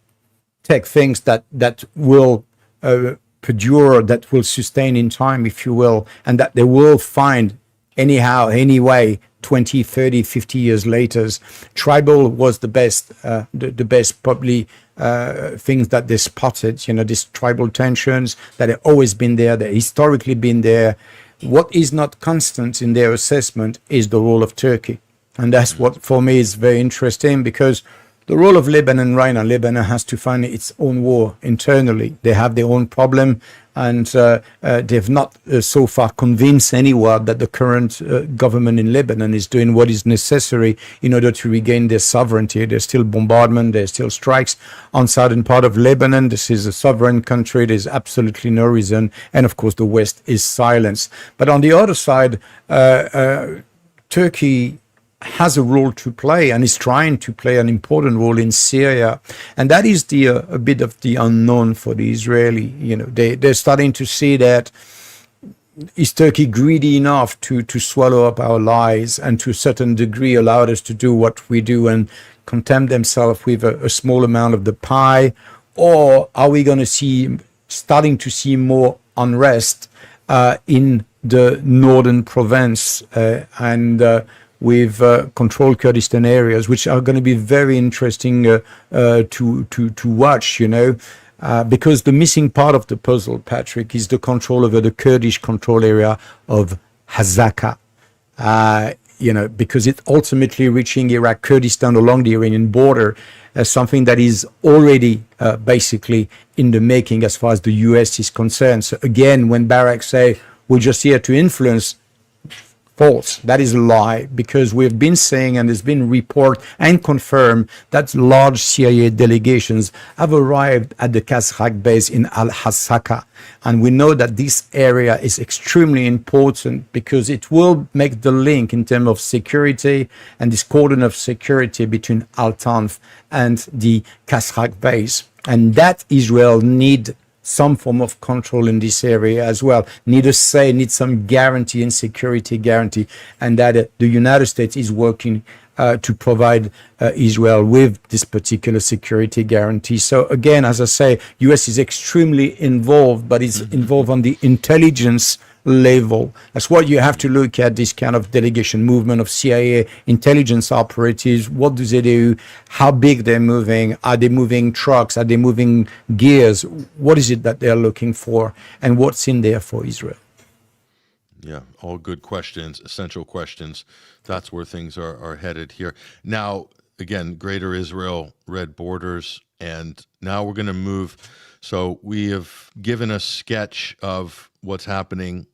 take things that will perdure, that will sustain in time, if you will, and that they will find anyhow, anyway, 20, 30, 50 years later. Tribal was the best, the best probably things that they spotted, these tribal tensions that have always been there, that historically been there. What is not constant in their assessment is the role of Turkey. And that's what, for me, is very interesting, because the role of Lebanon right now, Lebanon has to find its own war internally. They have their own problem, and they've not so far convinced anyone that the current government in Lebanon is doing what is necessary in order to regain their sovereignty. There's still bombardment, there's still strikes on southern part of Lebanon. This is a sovereign country. There's absolutely no reason. And of course, the West is silence. But on the other side, Turkey has a role to play and is trying to play an important role in Syria. And that is a bit of the unknown for the Israeli. They're starting to see that, is Turkey greedy enough to swallow up our lies and to a certain degree allow us to do what we do and content themselves with a small amount of the pie? Or are we going to starting to see more unrest in the northern province with controlled Kurdistan areas, which are going to be very interesting to watch, because the missing part of the puzzle, Patrick, is the control over the Kurdish control area of Hazaka, because it's ultimately reaching Iraq, Kurdistan along the Iranian border, as something that is already basically in the making as far as the U.S. is concerned. So again, when Barrack say, we're just here to influence, false. That is a lie, because we've been saying, and it's been reported and confirmed, that large CIA delegations have arrived at the Kazakh base in Al-Hasaka. And we know that this area is extremely important because it will make the link in terms of security and this cordon of security between Al-Tanf and the Kazakh base. And that Israel need some form of control in this area as well, need some guarantee and security guarantee, and that the United States is working to provide Israel with this particular security guarantee. So again, as I say, U.S. is extremely involved, but it's involved on the intelligence level. That's what you have to look at, this kind of delegation movement of CIA intelligence operatives. What do they do? How big they're moving? Are they moving trucks? Are they moving gears? What is it that they're looking for? And what's in there for Israel? Yeah, all good questions, essential questions. That's where things are headed here. Now, again, Greater Israel, red borders, and now we're going to move. So we have given a sketch of what's happening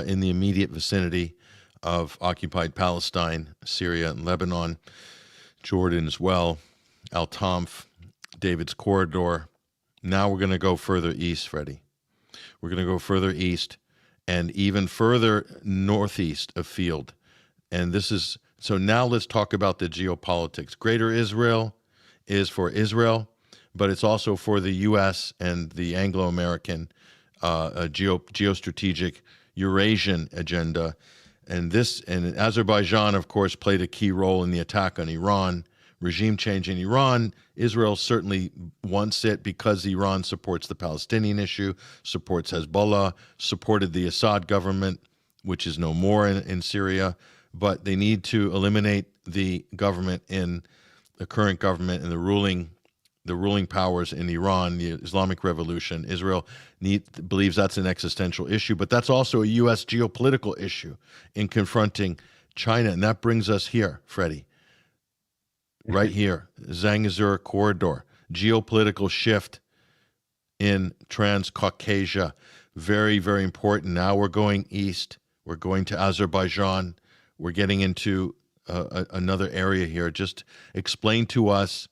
in the immediate vicinity of occupied Palestine, Syria, and Lebanon, Jordan as well, Al-Tanf, David's Corridor. Now we're going to go further east, Freddie. We're going to go further east and even further northeast afield. And this is, so now let's talk about the geopolitics. Greater Israel is for Israel, but it's also for the U.S. and the Anglo-American geostrategic Eurasian agenda. And Azerbaijan, of course, played a key role in the attack on Iran. Regime change in Iran, Israel certainly wants it because Iran supports the Palestinian issue, supports Hezbollah, supported the Assad government which is no more in Syria, but they need to eliminate the government in the current government and the ruling powers in Iran, the Islamic Revolution. Israel believes that's an existential issue, but that's also a U.S. geopolitical issue in confronting China. And that brings us here, Freddie, right here, Zangezur corridor, geopolitical shift in Transcaucasia. Very, very important. Now we're going east. We're going to Azerbaijan. We're getting into another area here. Just explain to us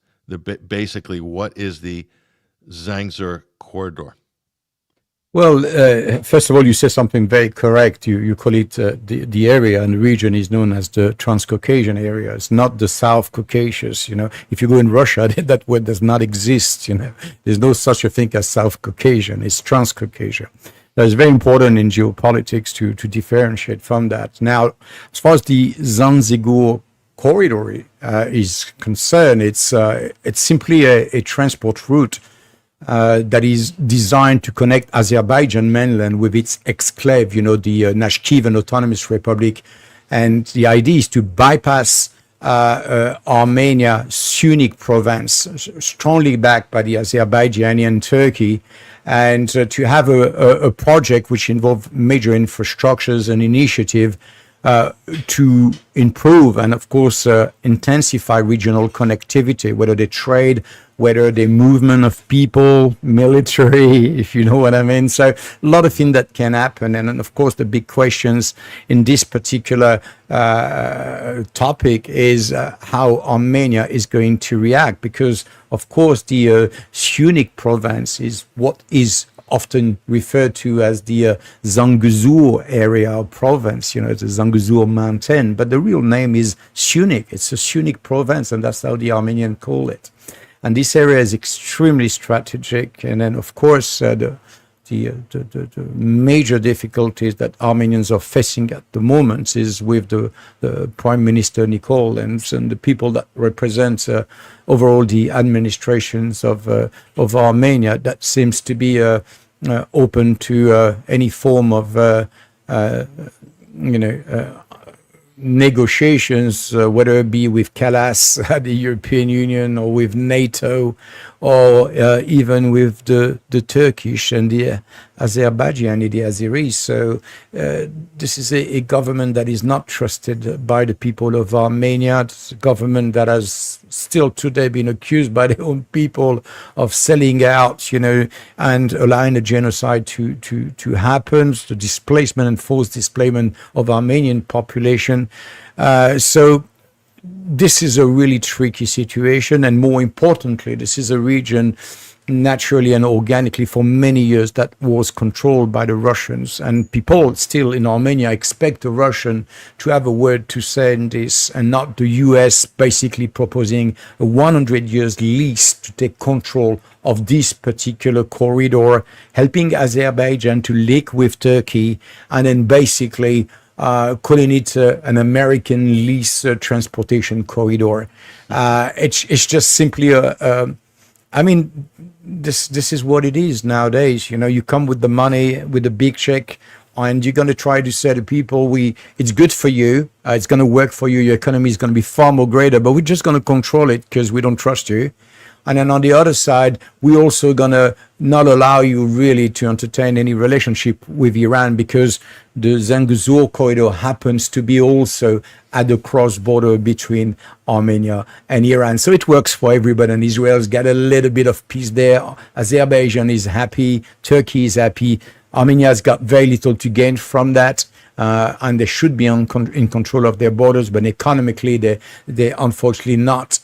basically what is the Zangezur corridor. Well, first of all, you say something very correct. You call it the area and the region is known as the Transcaucasian area. It's not the South Caucasus. If you go in Russia, that word does not exist. There's no such a thing as South Caucasian. It's Transcaucasia. That is very important in geopolitics to differentiate from that. Now, as far as the Zangezur corridor is concerned, it's simply a transport route that is designed to connect Azerbaijan mainland with its exclave, the Nakhchivan Autonomous Republic. And the idea is to bypass Armenia, Sunni province, strongly backed by the Azerbaijani and Turkey, and to have a project which involves major infrastructures and initiative to improve and, of course, intensify regional connectivity, whether they trade, whether the movement of people, military, if you know what I mean. So a lot of things that can happen. And of course, the big questions in this particular topic is how Armenia is going to react, because, of course, the Sunni province is what is often referred to as the Zangezur area or province, the Zangezur mountain, but the real name is Sunni. It's a Sunni province, and that's how the Armenians call it. And this area is extremely strategic. And then, of course, the major difficulties that Armenians are facing at the moment is with the Prime Minister Nikol and the people that represent overall the administrations of Armenia, that seems to be open to any form of negotiations, whether it be with Kalas at the European Union or with NATO, or even with the Turkish and the Azerbaijani, the Azeris. So this is a government that is not trusted by the people of Armenia. It's a government that has still today been accused by their own people of selling out, and allowing a genocide to happen, the displacement and forced displacement of Armenian population. So this is a really tricky situation, and more importantly, this is a region naturally and organically for many years that was controlled by the Russians, and people still in Armenia expect the Russian to have a word to say in this, and not the US basically proposing a 100 years lease to take control of this particular corridor, helping Azerbaijan to link with Turkey, and then basically calling it an American lease transportation corridor. It's just simply this is what it is nowadays. You come with the money, with the big check, and you're going to try to say to people, it's good for you, it's going to work for you, your economy is going to be far more greater, but we're just going to control it because we don't trust you. And then on the other side, we're also going to not allow you really to entertain any relationship with Iran, because the Zangezur corridor happens to be also at the cross border between Armenia and Iran. So it works for everybody, and Israel's got a little bit of peace there. Azerbaijan is happy. Turkey is happy. Armenia's got very little to gain from that. And they should be in control of their borders, but economically they unfortunately not,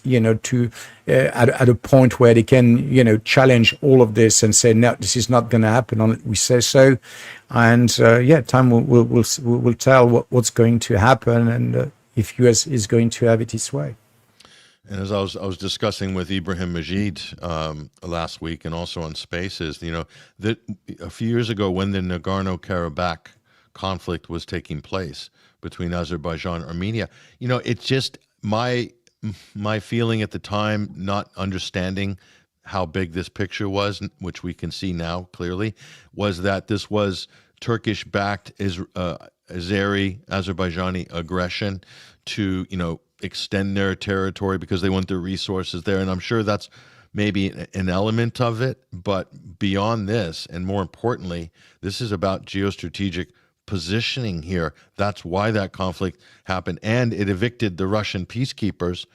at a point where they can, challenge all of this and say, no, this is not going to happen unless we say so. And time will tell what's going to happen, and if US is going to have it its way. And as I was discussing with Ibrahim Majid last week, and also on Spaces, that a few years ago when the Nagorno-Karabakh conflict was taking place between Azerbaijan and Armenia, it's just my feeling at the time, not understanding how big this picture was, which we can see now clearly, was that this was Turkish-backed Azerbaijani aggression to, extend their territory because they want their resources there. And I'm sure that's maybe an element of it. But beyond this, and more importantly, this is about geostrategic positioning here. That's why that conflict happened. And it evicted the Russian peacekeepers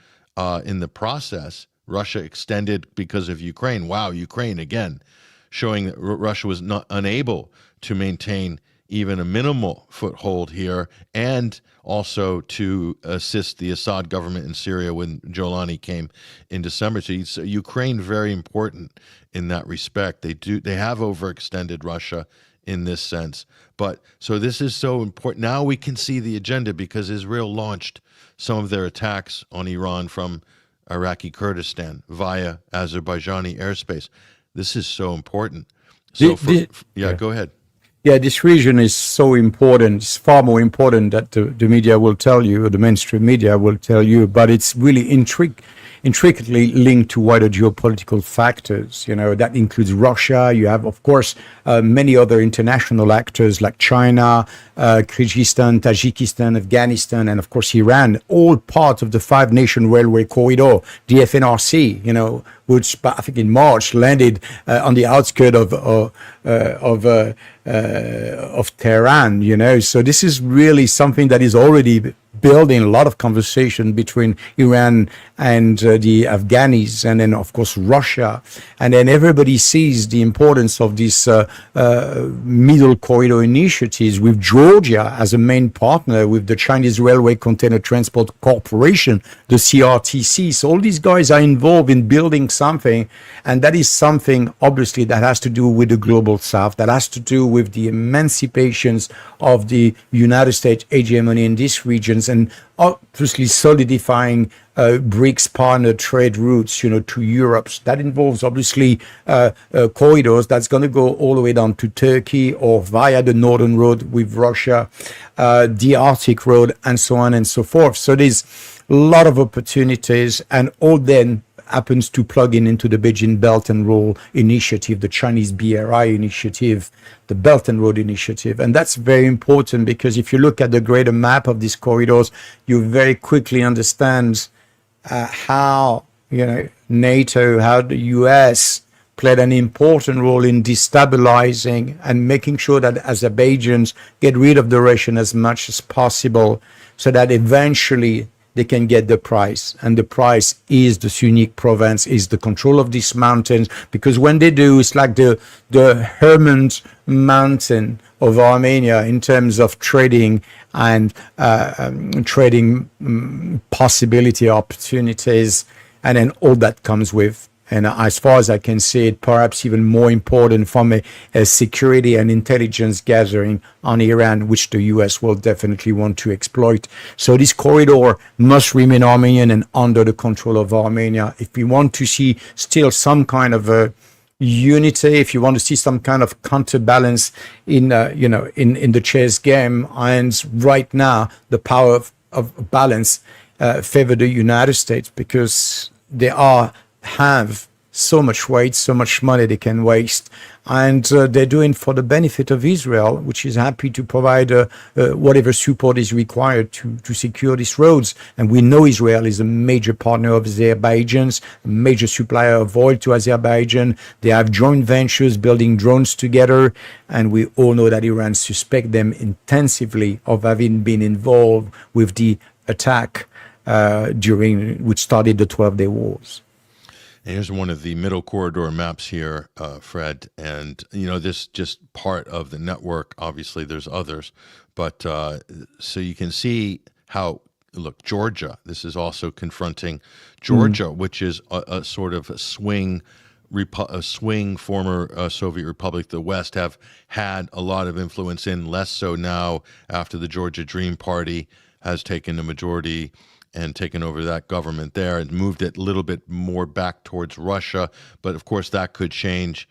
in the process. Russia extended because of Ukraine. Wow, Ukraine again, showing that Russia was not unable to maintain even a minimal foothold here, and also to assist the Assad government in Syria when Jolani came in December. So Ukraine, very important in that respect. They have overextended Russia in this sense. But so this is so important. Now we can see the agenda because Israel launched some of their attacks on Iran from Iraqi Kurdistan via Azerbaijani airspace. This is so important. So go ahead. Yeah, this region is so important. It's far more important that the media will tell you, or the mainstream media will tell you, but it's really intricately linked to wider geopolitical factors. That includes Russia. You have, of course, many other international actors like China, Kyrgyzstan, Tajikistan, Afghanistan, and of course Iran, all part of the 5-nation railway corridor, the FNRC, which I think in March landed on the outskirts of Tehran. So this is really something that is already building a lot of conversation between Iran and the Afghanis, and then of course Russia, and then everybody sees the importance of these middle corridor initiatives with Georgia as a main partner, with the Chinese Railway Container Transport Corporation, the CRTC. So all these guys are involved in building something, and that is something obviously that has to do with the global South, that has to do with the emancipations of the United States hegemony in these regions, and obviously solidifying BRICS partner trade routes, to Europe. So that involves obviously corridors that's going to go all the way down to Turkey or via the Northern Road with Russia, the Arctic Road, and so on and so forth. So there's a lot of opportunities, and all then happens to plug into the Beijing Belt and Road Initiative, the Chinese BRI initiative, the Belt and Road Initiative. And that's very important because if you look at the greater map of these corridors, you very quickly understand how NATO, how the US played an important role in destabilizing and making sure that Azerbaijans get rid of the Russian as much as possible, so that eventually they can get the prize. And the prize is the Sunni province, is the control of these mountains, because when they do, it's like the Hermon mountain of Armenia in terms of trading and trading possibility, opportunities, and then all that comes with. And as far as I can see it, perhaps even more important from a security and intelligence gathering on Iran, which the US will definitely want to exploit. So this corridor must remain Armenian and under the control of Armenia. If we want to see still some kind of a unity, if you want to see some kind of counterbalance in the chess game, and right now the power of balance favor the United States, because they have so much weight, so much money they can waste, and they're doing for the benefit of Israel, which is happy to provide whatever support is required to secure these roads. And we know Israel is a major partner of Azerbaijan's, a major supplier of oil to Azerbaijan. They have joint ventures building drones together, and we all know that Iran suspects them intensively of having been involved with the attack which started the 12-day wars. And here's one of the middle corridor maps here, Fred. And, this just part of the network. Obviously, there's others. But so you can see how, look, Georgia, this is also confronting Georgia, which is a sort of a swing former Soviet republic. The West have had a lot of influence in, less so now after the Georgia Dream Party has taken the majority and taken over that government there and moved it a little bit more back towards Russia. But of course, that could change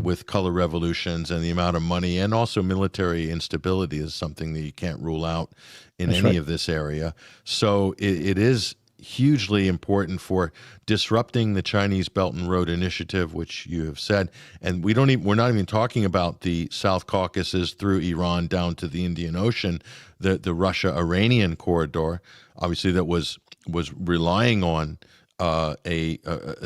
with color revolutions, and the amount of money and also military instability is something that you can't rule out in any of this area. So it is, hugely important for disrupting the Chinese Belt and Road Initiative, which you have said. And we're not even talking about the South Caucasus through Iran down to the Indian Ocean, the Russia-Iranian corridor, obviously that was relying on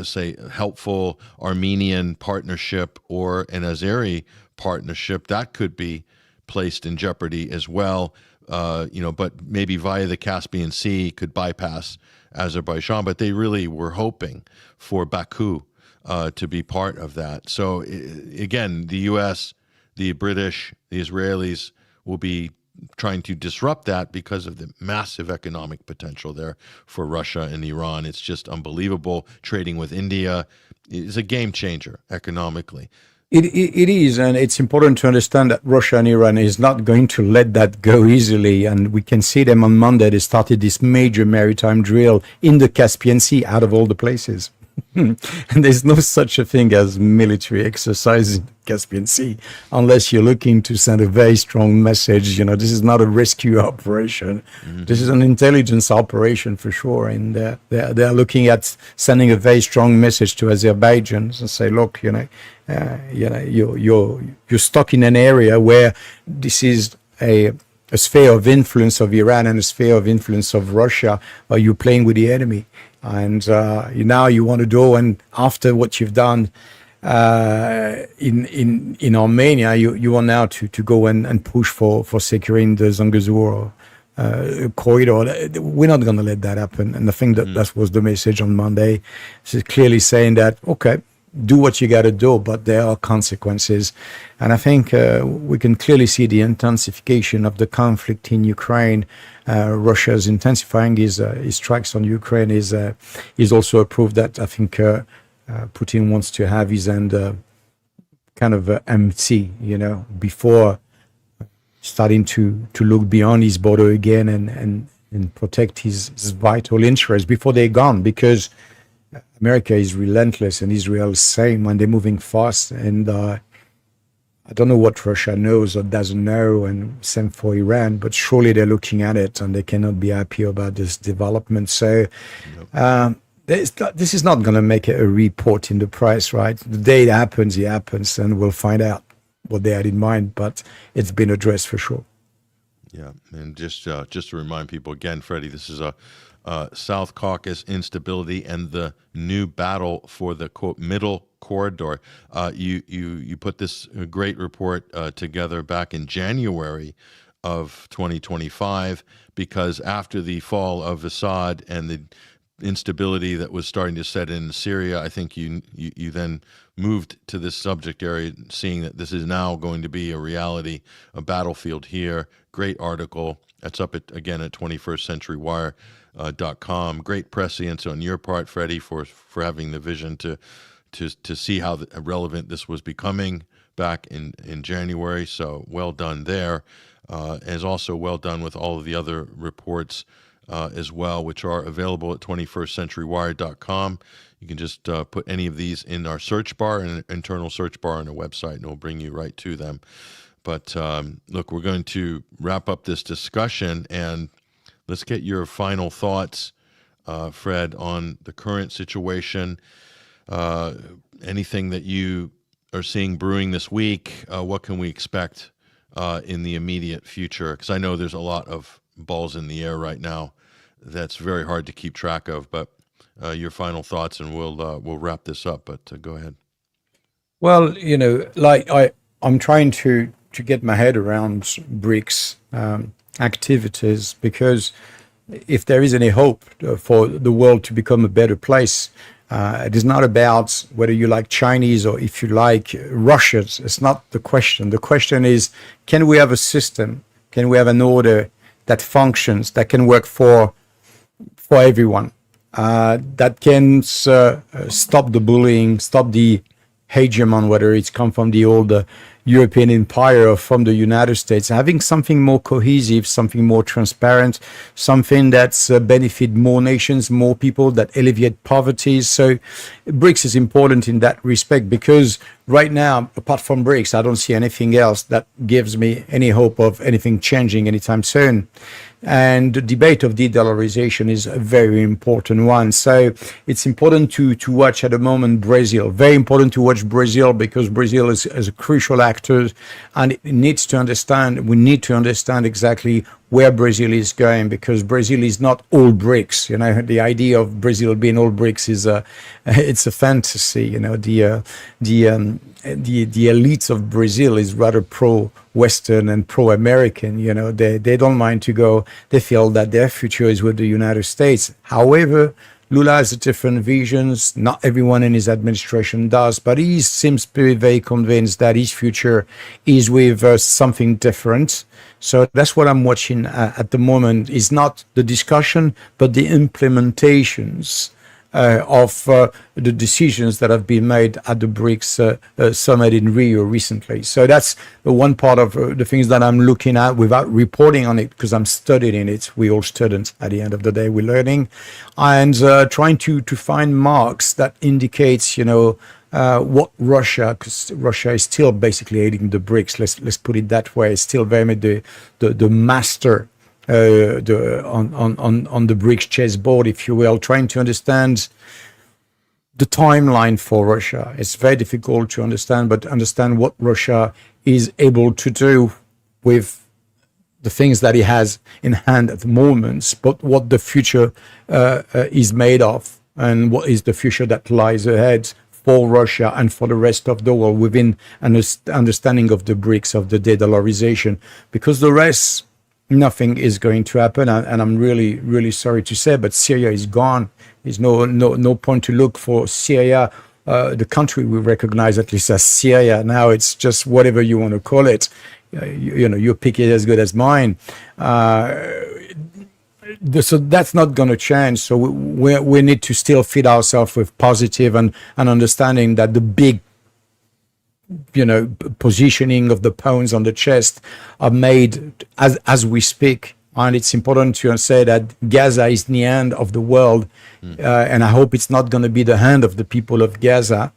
say helpful Armenian partnership or an Azeri partnership that could be placed in jeopardy as well. But maybe via the Caspian Sea could bypass Azerbaijan, but they really were hoping for Baku to be part of that. So again, the U.S., the British, the Israelis will be trying to disrupt that because of the massive economic potential there for Russia and Iran. It's just unbelievable. Trading with India is a game changer economically. It is, and it's important to understand that Russia and Iran is not going to let that go easily. And we can see them on Monday. They started this major maritime drill in the Caspian Sea, out of all the places. And there's no such a thing as military exercise in the Caspian Sea unless you're looking to send a very strong message. This is not a rescue operation. Mm-hmm. This is an intelligence operation for sure. And they're looking at sending a very strong message to Azerbaijan and say, look, you're stuck in an area where this is a sphere of influence of Iran and a sphere of influence of Russia, or you're playing with the enemy. And now you want to go, and after what you've done in Armenia, you want now to go and push for securing the Zangezur corridor. We're not going to let that happen. And I think that was the message on Monday. So clearly saying that, okay, do what you got to do, but there are consequences. And I think we can clearly see the intensification of the conflict in Ukraine. Russia's intensifying his strikes on Ukraine is also a proof that I think Putin wants to have his end kind of empty, before starting to look beyond his border again and protect his vital interests before they're gone, because America is relentless and Israel is same, and they're moving fast. And I don't know what Russia knows or doesn't know, and same for Iran, but surely they're looking at it and they cannot be happy about this development. So this is not going to make a report in the press, right? The day it happens, and we'll find out what they had in mind, but it's been addressed for sure. Yeah, and just to remind people again, Freddie, this is a South Caucasus instability and the new battle for the quote middle corridor. You put this great report together back in January of 2025, because after the fall of Assad and the instability that was starting to set in Syria, I think you then moved to this subject area, seeing that this is now going to be a reality, a battlefield here. Great article. That's up again at 21stcenturywire.com. Great prescience on your part, Freddie, for having the vision to see how relevant this was becoming back in January. So well done there. As also well done with all of the other reports as well, which are available at 21stcenturywire.com. You can just put any of these in our search bar, an internal search bar on our website, and it'll bring you right to them. But look, we're going to wrap up this discussion, and let's get your final thoughts, Fred, on the current situation. Anything that you are seeing brewing this week, what can we expect in the immediate future? Because I know there's a lot of balls in the air right now that's very hard to keep track of. But your final thoughts, and we'll wrap this up. But go ahead. Well, I'm trying to get my head around BRICS activities, because if there is any hope for the world to become a better place, it is not about whether you like Chinese or if you like Russians. It's not the question. The question is, can we have a system? Can we have an order that functions, that can work for everyone, that can stop the bullying, stop the hegemon, whether it's come from the old European empire or from the United States, having something more cohesive, something more transparent, something that's benefit more nations, more people, that alleviate poverty. So BRICS is important in that respect, because right now, apart from BRICS, I don't see anything else that gives me any hope of anything changing anytime soon. And the debate of de-dollarization is a very important one. So it's important to watch at the moment Brazil. Very important to watch Brazil, because Brazil is a crucial actor, and it needs to understand. We need to understand exactly where Brazil is going, because Brazil is not all BRICS. You know, the idea of Brazil being all BRICS is it's a fantasy. You know, the elites of Brazil is rather pro-Western and pro-American. You know, they don't mind to go. They feel that their future is with the United States. However, Lula has different visions. Not everyone in his administration does, but he seems to be very convinced that his future is with something different. So that's what I'm watching at the moment. Is not the discussion, but the implementations of the decisions that have been made at the BRICS summit in Rio recently. So that's one part of the things that I'm looking at without reporting on it, because I'm studying it. We all students at the end of the day, we're learning, and trying to find marks that indicates, you know, what Russia, because Russia is still basically aiding the BRICS. Let's put it that way. It's still very much the master on the BRICS chessboard, if you will, trying to understand the timeline for Russia. It's very difficult to understand, but understand what Russia is able to do with the things that he has in hand at the moment, but what the future is made of, and what is the future that lies ahead for Russia and for the rest of the world within an understanding of the BRICS, of the de-dollarization, because the rest, nothing is going to happen. And I'm really, really sorry to say, but Syria is gone. There's no point to look for Syria. The country we recognize at least as Syria. Now it's just whatever you want to call it. You know, your pick is as good as mine. So that's not going to change. So we need to still feed ourselves with positive and understanding that the big, you know, positioning of the pawns on the chest are made as we speak. And it's important to say that Gaza is the end of the world. And I hope it's not going to be the end of the people of Gaza.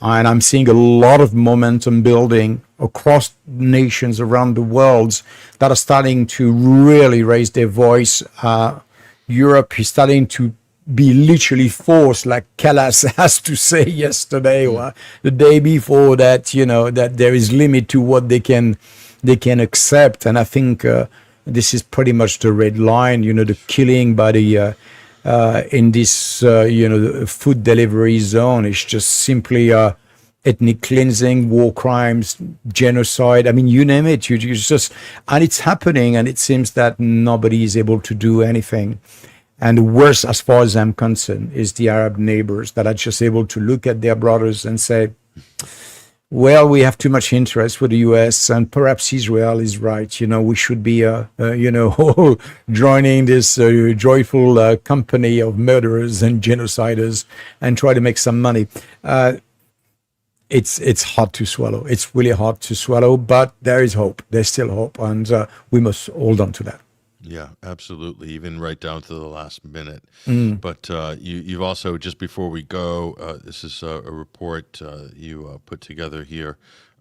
And I'm seeing a lot of momentum building across nations around the world that are starting to really raise their voice. Europe is starting to be literally forced, like Callas has to say yesterday or the day before, that, you know, that there is limit to what they can accept. And I think this is pretty much the red line, you know, the killing by the in this, you know, the food delivery zone is just simply ethnic cleansing, war crimes, genocide. I mean, you name it. You just, and it's happening, and it seems that nobody is able to do anything. And the worst, as far as I'm concerned, is the Arab neighbors that are just able to look at their brothers and say, well, we have too much interest with the US, and perhaps Israel is right. You know, we should be, you know, joining this joyful company of murderers and genociders and try to make some money. It's hard to swallow. It's really hard to swallow, but there is hope. There's still hope, and we must hold on to that. Yeah, absolutely. Even right down to the last minute. But you've also, just before we go, this is a report you put together here,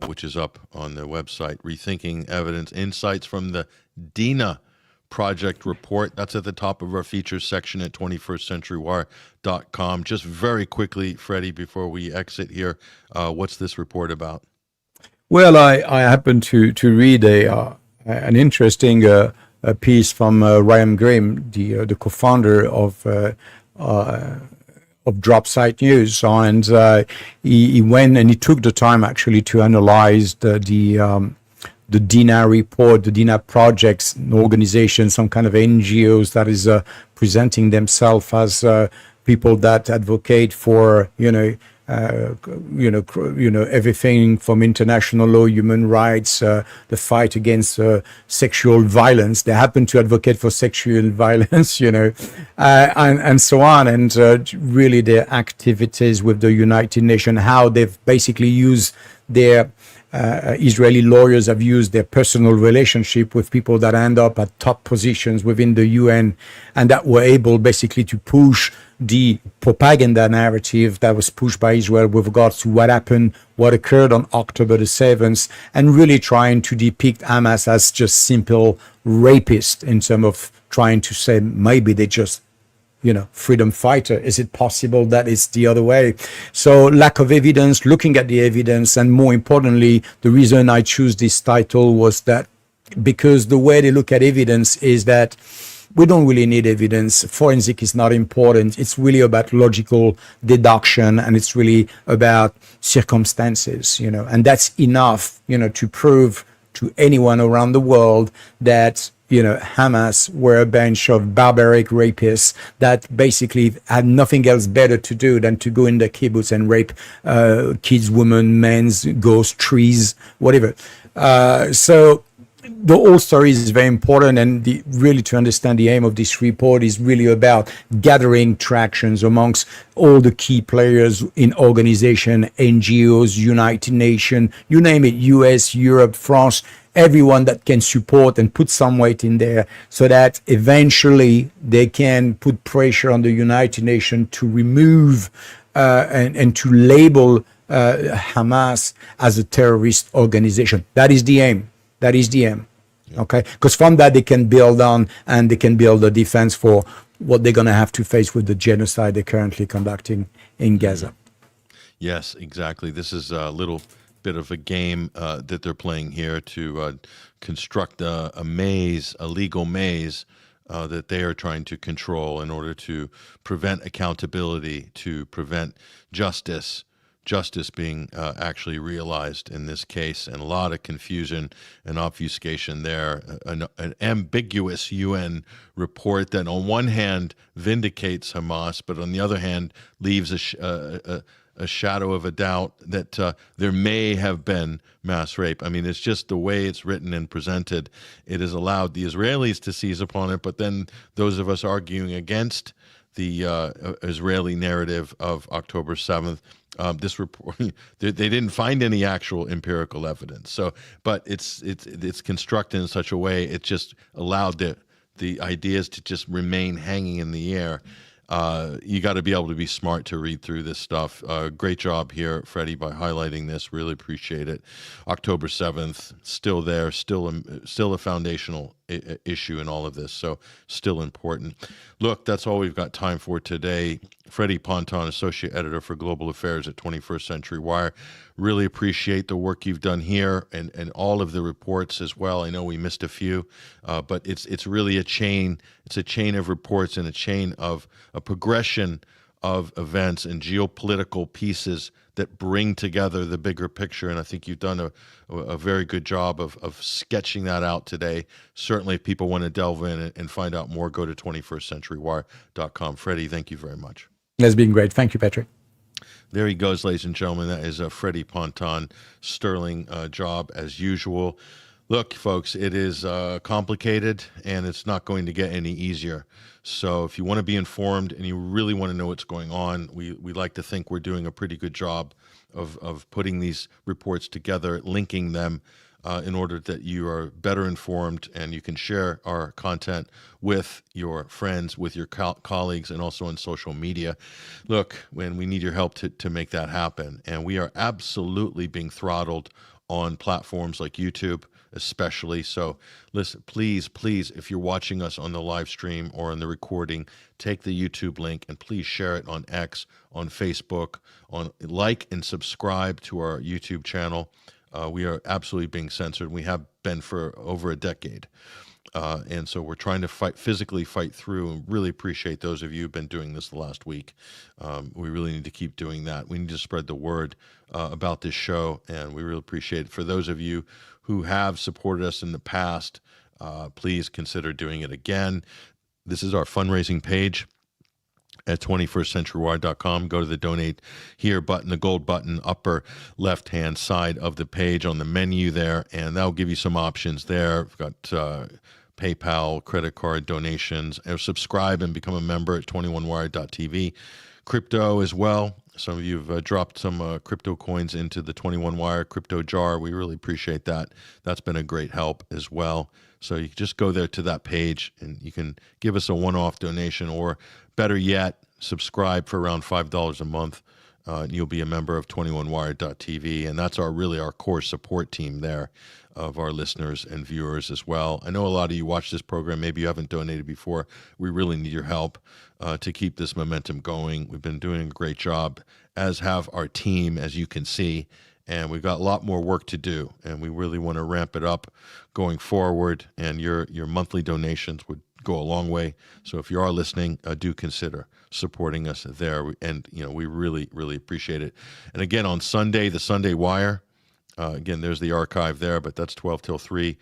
which is up on the website, Rethinking Evidence, Insights from the Dina Project Report. That's at the top of our features section at 21stcenturywire.com. Just very quickly, Freddie, before we exit here, what's this report about? Well, I happened to read an interesting a piece from Ryan Grimm, the co-founder of Drop Site News, and he went and he took the time actually to analyze the Dina report, the Dina projects, an organization, some kind of NGOs that is presenting themselves as people that advocate for everything from international law, human rights, the fight against sexual violence. They happen to advocate for sexual violence, you know, and so on. And really their activities with the United Nations, how they've basically used their Israeli lawyers have used their personal relationship with people that end up at top positions within the UN and that were able basically to push the propaganda narrative that was pushed by Israel with regards to what happened, what occurred on October the 7th, and really trying to depict Hamas as just simple rapists in terms of trying to say maybe they just freedom fighter. Is it possible that it's the other way? So lack of evidence, looking at the evidence, and more importantly, the reason I choose this title was that because the way they look at evidence is that we don't really need evidence. Forensic is not important. It's really about logical deduction, and it's really about circumstances, and that's enough, to prove to anyone around the world that Hamas were a bunch of barbaric rapists that basically had nothing else better to do than to go in the kibbutz and rape kids, women, men, ghosts, trees, whatever. So the whole story is very important, and really to understand the aim of this report is really about gathering tractions amongst all the key players in organization, NGOs, United Nations, you name it, US, Europe, France, everyone that can support and put some weight in there so that eventually they can put pressure on the United Nations to remove and to label Hamas as a terrorist organization. That is the aim. That is the aim. Yeah. Okay? Because from that they can build on, and they can build a defense for what they're going to have to face with the genocide they're currently conducting in Gaza. Yes, exactly. This is a little bit of a game that they're playing here to construct a maze, a legal maze that they are trying to control in order to prevent accountability, to prevent justice being actually realized in this case, and a lot of confusion and obfuscation there. An ambiguous UN report that on one hand vindicates Hamas, but on the other hand leaves a shadow of a doubt that there may have been mass rape. I mean, it's just the way it's written and presented. It has allowed the Israelis to seize upon it, but then those of us arguing against the Israeli narrative of October 7th, this report, they didn't find any actual empirical evidence. So, but it's constructed in such a way, it just allowed the ideas to just remain hanging in the air. You got to be able to be smart to read through this stuff. Great job here, Freddie, by highlighting this. Really appreciate it. October 7th, still there, still a foundational issue in all of this, so still important. Look, that's all we've got time for today. Freddie Ponton, Associate Editor for Global Affairs at 21st Century Wire. Really appreciate the work you've done here and all of the reports as well. I know we missed a few, but it's really a chain. It's a chain of reports and a chain of a progression of events and geopolitical pieces that bring together the bigger picture. And I think you've done a very good job of sketching that out today. Certainly, if people want to delve in and find out more, go to 21stcenturywire.com. Freddie, thank you very much. That's been great. Thank you, Patrick. There he goes, ladies and gentlemen. That is Freddie Ponton. Sterling job as usual. Look, folks, it is complicated, and it's not going to get any easier. So if you want to be informed and you really want to know what's going on, we like to think we're doing a pretty good job of putting these reports together, linking them in order that you are better informed and you can share our content with your friends, with your colleagues, and also on social media. Look, when we need your help to make that happen, and we are absolutely being throttled on platforms like YouTube, especially. So listen, please, if you're watching us on the live stream or on the recording, take the YouTube link and please share it on X, on Facebook, like and subscribe to our YouTube channel. We are absolutely being censored. We have been for over a decade. And so we're trying to physically fight through, and really appreciate those of you who've been doing this the last week. We really need to keep doing that. We need to spread the word about this show, and we really appreciate it. For those of you who have supported us in the past, please consider doing it again. This is our fundraising page at 21stcenturywire.com. Go to the donate here button, the gold button, upper left-hand side of the page on the menu there, and that'll give you some options there. We've got PayPal, credit card donations, or subscribe and become a member at 21wire.tv. Crypto as well. Some of you have dropped some crypto coins into the 21 Wire crypto jar. We really appreciate that. That's been a great help as well. So you can just go there to that page and you can give us a one-off donation, or better yet, subscribe for around $5 a month. You'll be a member of 21wire.tv, and that's really our core support team there of our listeners and viewers as well. I know a lot of you watch this program. Maybe you haven't donated before. We really need your help to keep this momentum going. We've been doing a great job, as have our team, as you can see, and we've got a lot more work to do, and we really want to ramp it up going forward, and your monthly donations would go a long way. So if you are listening, do consider supporting us there, and we really, really appreciate it. And again, on Sunday, the Sunday Wire, again, there's the archive there, but that's 12 till 3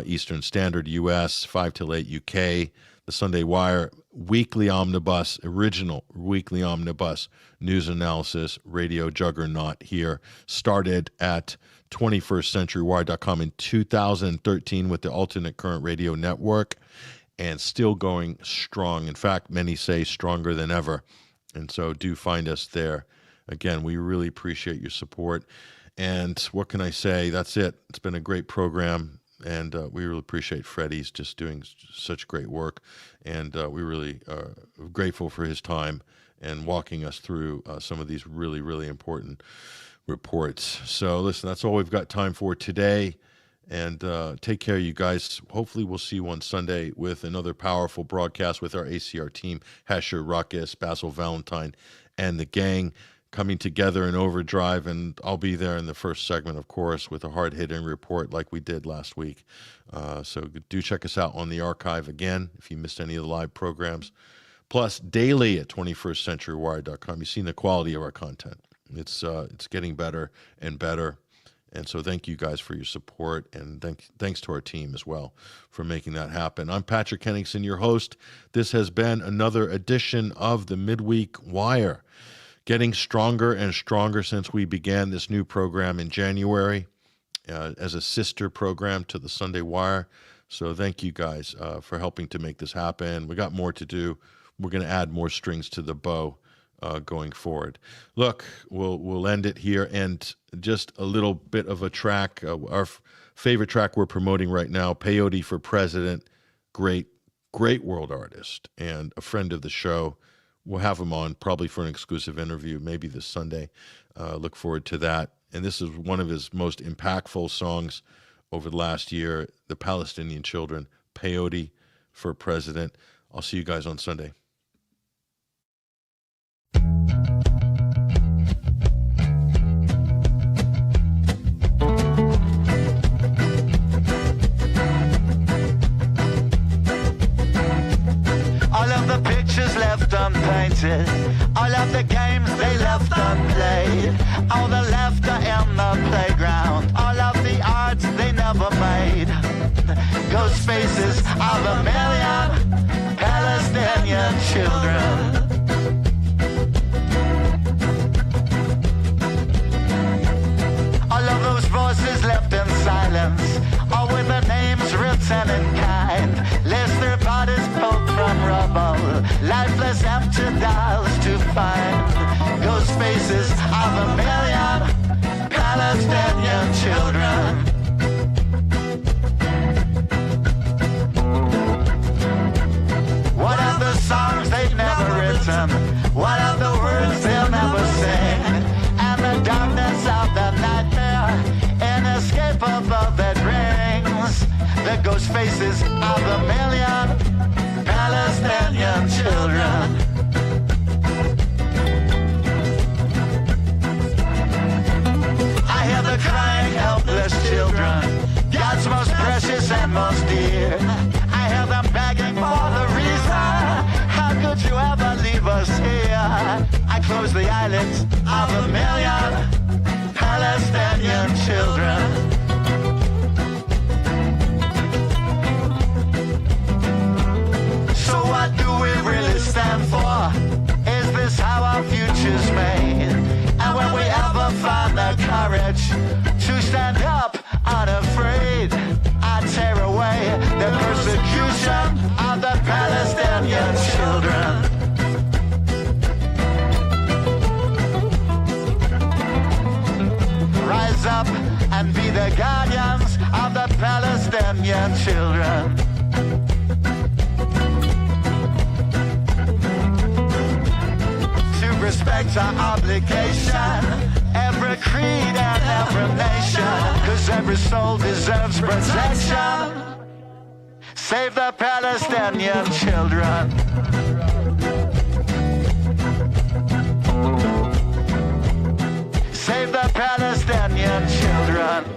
Eastern Standard US, 5 till 8 UK. The Sunday Wire weekly omnibus, original weekly omnibus news analysis, radio juggernaut here, started at 21stcenturywire.com in 2013 with the alternate current radio network, and still going strong. In fact, many say stronger than ever. And so do find us there. Again, we really appreciate your support. And what can I say? That's it. It's been a great program. And we really appreciate Freddie's just doing such great work. And we really are grateful for his time and walking us through some of these really, really important reports. So listen, that's all we've got time for today. And take care, you guys. Hopefully we'll see you on Sunday with another powerful broadcast with our ACR team, Hasher, Ruckus, Basil Valentine, and the gang coming together in overdrive. And I'll be there in the first segment, of course, with a hard-hitting report like we did last week. So do check us out on the archive again if you missed any of the live programs. Plus, daily at 21stcenturywire.com. You've seen the quality of our content. It's getting better and better. And so thank you guys for your support, and thanks to our team as well for making that happen. I'm Patrick Henningsen, your host. This has been another edition of the Midweek Wire, getting stronger and stronger since we began this new program in January as a sister program to the Sunday Wire. So thank you guys for helping to make this happen. We got more to do. We're going to add more strings to the bow going forward. Look, we'll end it here, and just a little bit of a track. Our favorite track we're promoting right now, Peyote for President, great world artist and a friend of the show. We'll have him on probably for an exclusive interview, maybe this Sunday. Look forward to that. And this is one of his most impactful songs over the last year, the Palestinian Children, Peyote for President. I'll see you guys on Sunday. Left unpainted, all of the games they left unplayed, all the laughter in the playground, all of the arts they never made. Ghost faces of a million Palestinian children. All of those voices left in silence, all with their names written in kind, lest their bodies pulled from rubble, lifeless empty dolls to find. Ghost faces of a million Palestinian children. What are the songs they've never written? What are the words they'll never sing? And the darkness of the nightmare, inescapable that rings. The ghost faces of a million Palestinian children. I hear the crying, helpless children, God's most precious and most dear. I hear them begging for the reason. How could you ever leave us here? I close the eyelids of a million Palestinian children. So what do we really stand for? Is this how our future's made? And will we ever find the courage to stand up unafraid? I tear away the persecution of the Palestinian children. Palestinian children. To respect our obligation, every creed and every nation, 'cause every soul deserves protection. Save the Palestinian children. Save the Palestinian children.